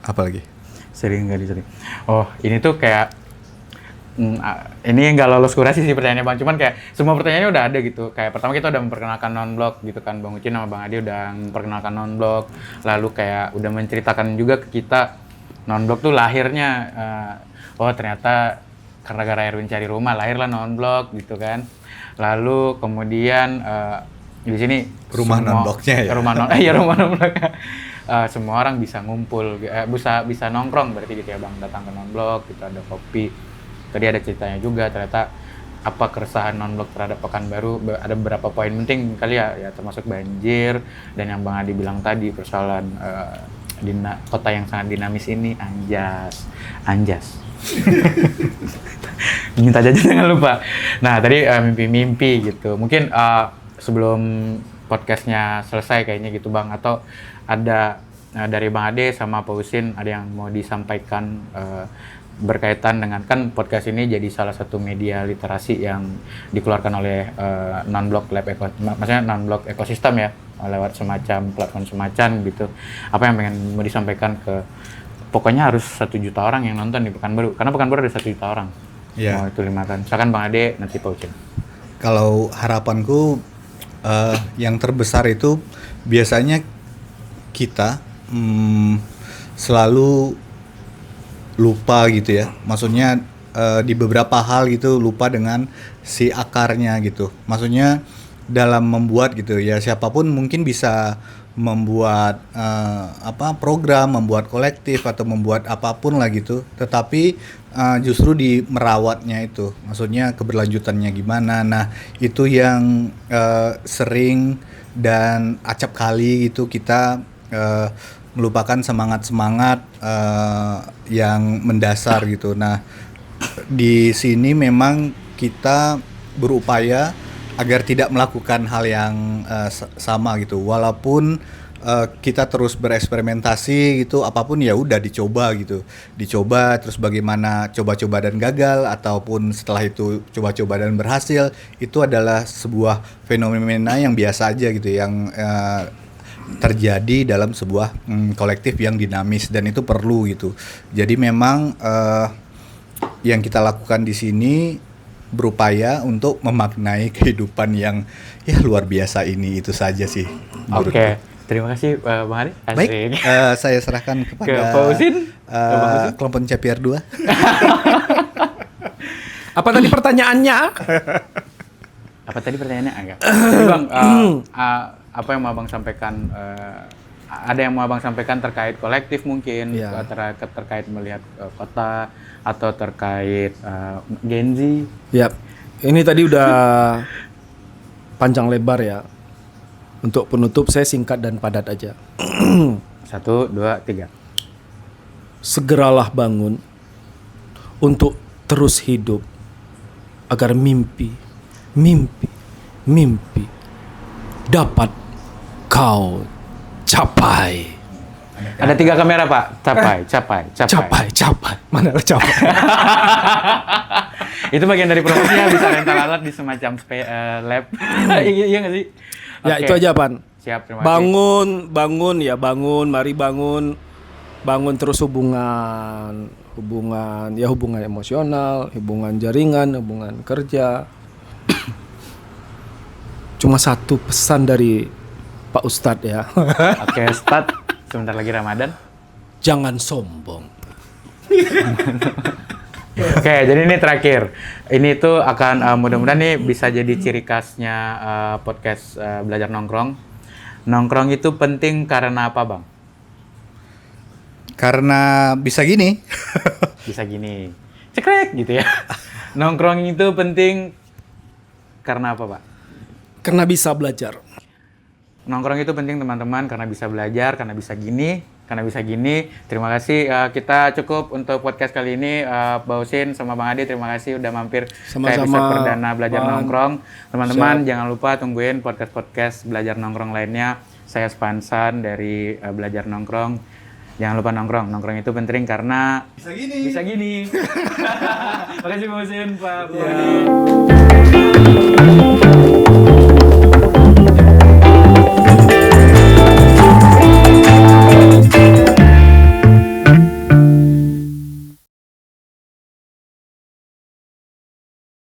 Apa lagi? Sering nggak disering. Oh, ini tuh kayak ini nggak lolos kurasi sih pertanyaannya Bang. Cuman kayak semua pertanyaannya udah ada gitu. Kayak pertama kita udah memperkenalkan non-blok gitu kan. Bang Ucin sama Bang Adi udah memperkenalkan non-blok. Lalu kayak udah menceritakan juga ke kita non-blok tuh lahirnya. Oh ternyata karena gara Erwin cari rumah lahirlah non-blok gitu kan. Lalu kemudian di sini Rumah semua- non-bloknya ya? Rumah non-blok. Semua orang bisa ngumpul, bisa nongkrong berarti gitu ya Bang, datang ke non-blok, gitu ada kopi. Tadi ada ceritanya juga ternyata apa keresahan non-blok terhadap Pekanbaru, ada beberapa poin penting kali ya termasuk banjir dan yang Bang Adi bilang tadi persoalan kota yang sangat dinamis ini anjas. Minta jajan jangan lupa. Nah tadi mimpi-mimpi gitu. Mungkin sebelum podcastnya selesai kayaknya gitu Bang, atau ada dari Bang Ade sama Pak Usin ada yang mau disampaikan berkaitan dengan kan podcast ini jadi salah satu media literasi yang dikeluarkan oleh non-blok lab maksudnya non-blok ekosistem ya lewat semacam platform semacam gitu. Apa yang pengen mau disampaikan ke pokoknya harus 1 juta orang yang nonton di Pekanbaru karena Pekanbaru ada 1 juta orang. Iya. Mau itu 5 kan. Misalkan Bang Ade nanti Pak Ucin. Kalau harapanku yang terbesar itu biasanya kita selalu lupa gitu ya. Maksudnya di beberapa hal gitu lupa dengan si akarnya gitu. Maksudnya dalam membuat gitu ya siapapun mungkin bisa membuat program, membuat kolektif atau membuat apapun lah gitu. Tetapi justru di merawatnya itu, maksudnya keberlanjutannya gimana. Nah itu yang sering dan acap kali gitu kita melupakan semangat yang mendasar gitu. Nah di sini memang kita berupaya agar tidak melakukan hal yang sama gitu, walaupun kita terus bereksperimentasi gitu, apapun ya udah dicoba terus bagaimana coba-coba dan gagal ataupun setelah itu coba-coba dan berhasil, itu adalah sebuah fenomena yang biasa aja gitu, yang terjadi dalam sebuah kolektif yang dinamis dan itu perlu gitu. Jadi memang yang kita lakukan di sini berupaya untuk memaknai kehidupan yang ya luar biasa ini, itu saja sih. Oke. Terima kasih Bang Ade. Baik, saya serahkan kepada Ke Pak Usin. kelompok CPR 2. Apa tadi pertanyaannya? Apa tadi pertanyaannya agak? Jadi Bang, apa yang mau Abang sampaikan? Ada yang mau Abang sampaikan terkait kolektif mungkin, Iya. terkait melihat kota atau terkait Gen Z? Ya, ini tadi udah panjang lebar ya. Untuk penutup saya singkat dan padat aja. 1, 2, 3. Segeralah bangun untuk terus hidup agar mimpi dapat kau capai. Ada 3 kamera Pak. Capai. Mana capai? Itu bagian dari promosinya, bisa rental alat di semacam lab. Iya nggak sih? Ya Oke. itu aja Pan. Siap, terima kasih. Bangun, mari bangun terus hubungan emosional, hubungan jaringan, hubungan kerja. Cuma satu pesan dari Pak Ustadz ya. Oke, start. Sebentar lagi Ramadan. Jangan sombong. Oke, jadi ini terakhir. Ini tuh akan mudah-mudahan nih bisa jadi ciri khasnya podcast Belajar Nongkrong. Nongkrong itu penting karena apa, Bang? Karena bisa gini. Bisa gini. Cekrek gitu ya. Nongkrong itu penting karena apa, Pak? Karena bisa belajar. Nongkrong itu penting teman-teman karena bisa belajar, karena bisa gini. karena bisa gini. Terima kasih. Kita cukup untuk podcast kali ini. Pak Husin sama Bang Adi, terima kasih udah mampir ke Sama-sama, episode perdana Belajar Man. Nongkrong. Teman-teman Siap. jangan lupa tungguin podcast-podcast Belajar Nongkrong lainnya. Saya Spansan dari Belajar Nongkrong. Jangan lupa nongkrong. Nongkrong itu penting karena bisa gini. Makasih Pak Husin, Pak Adi.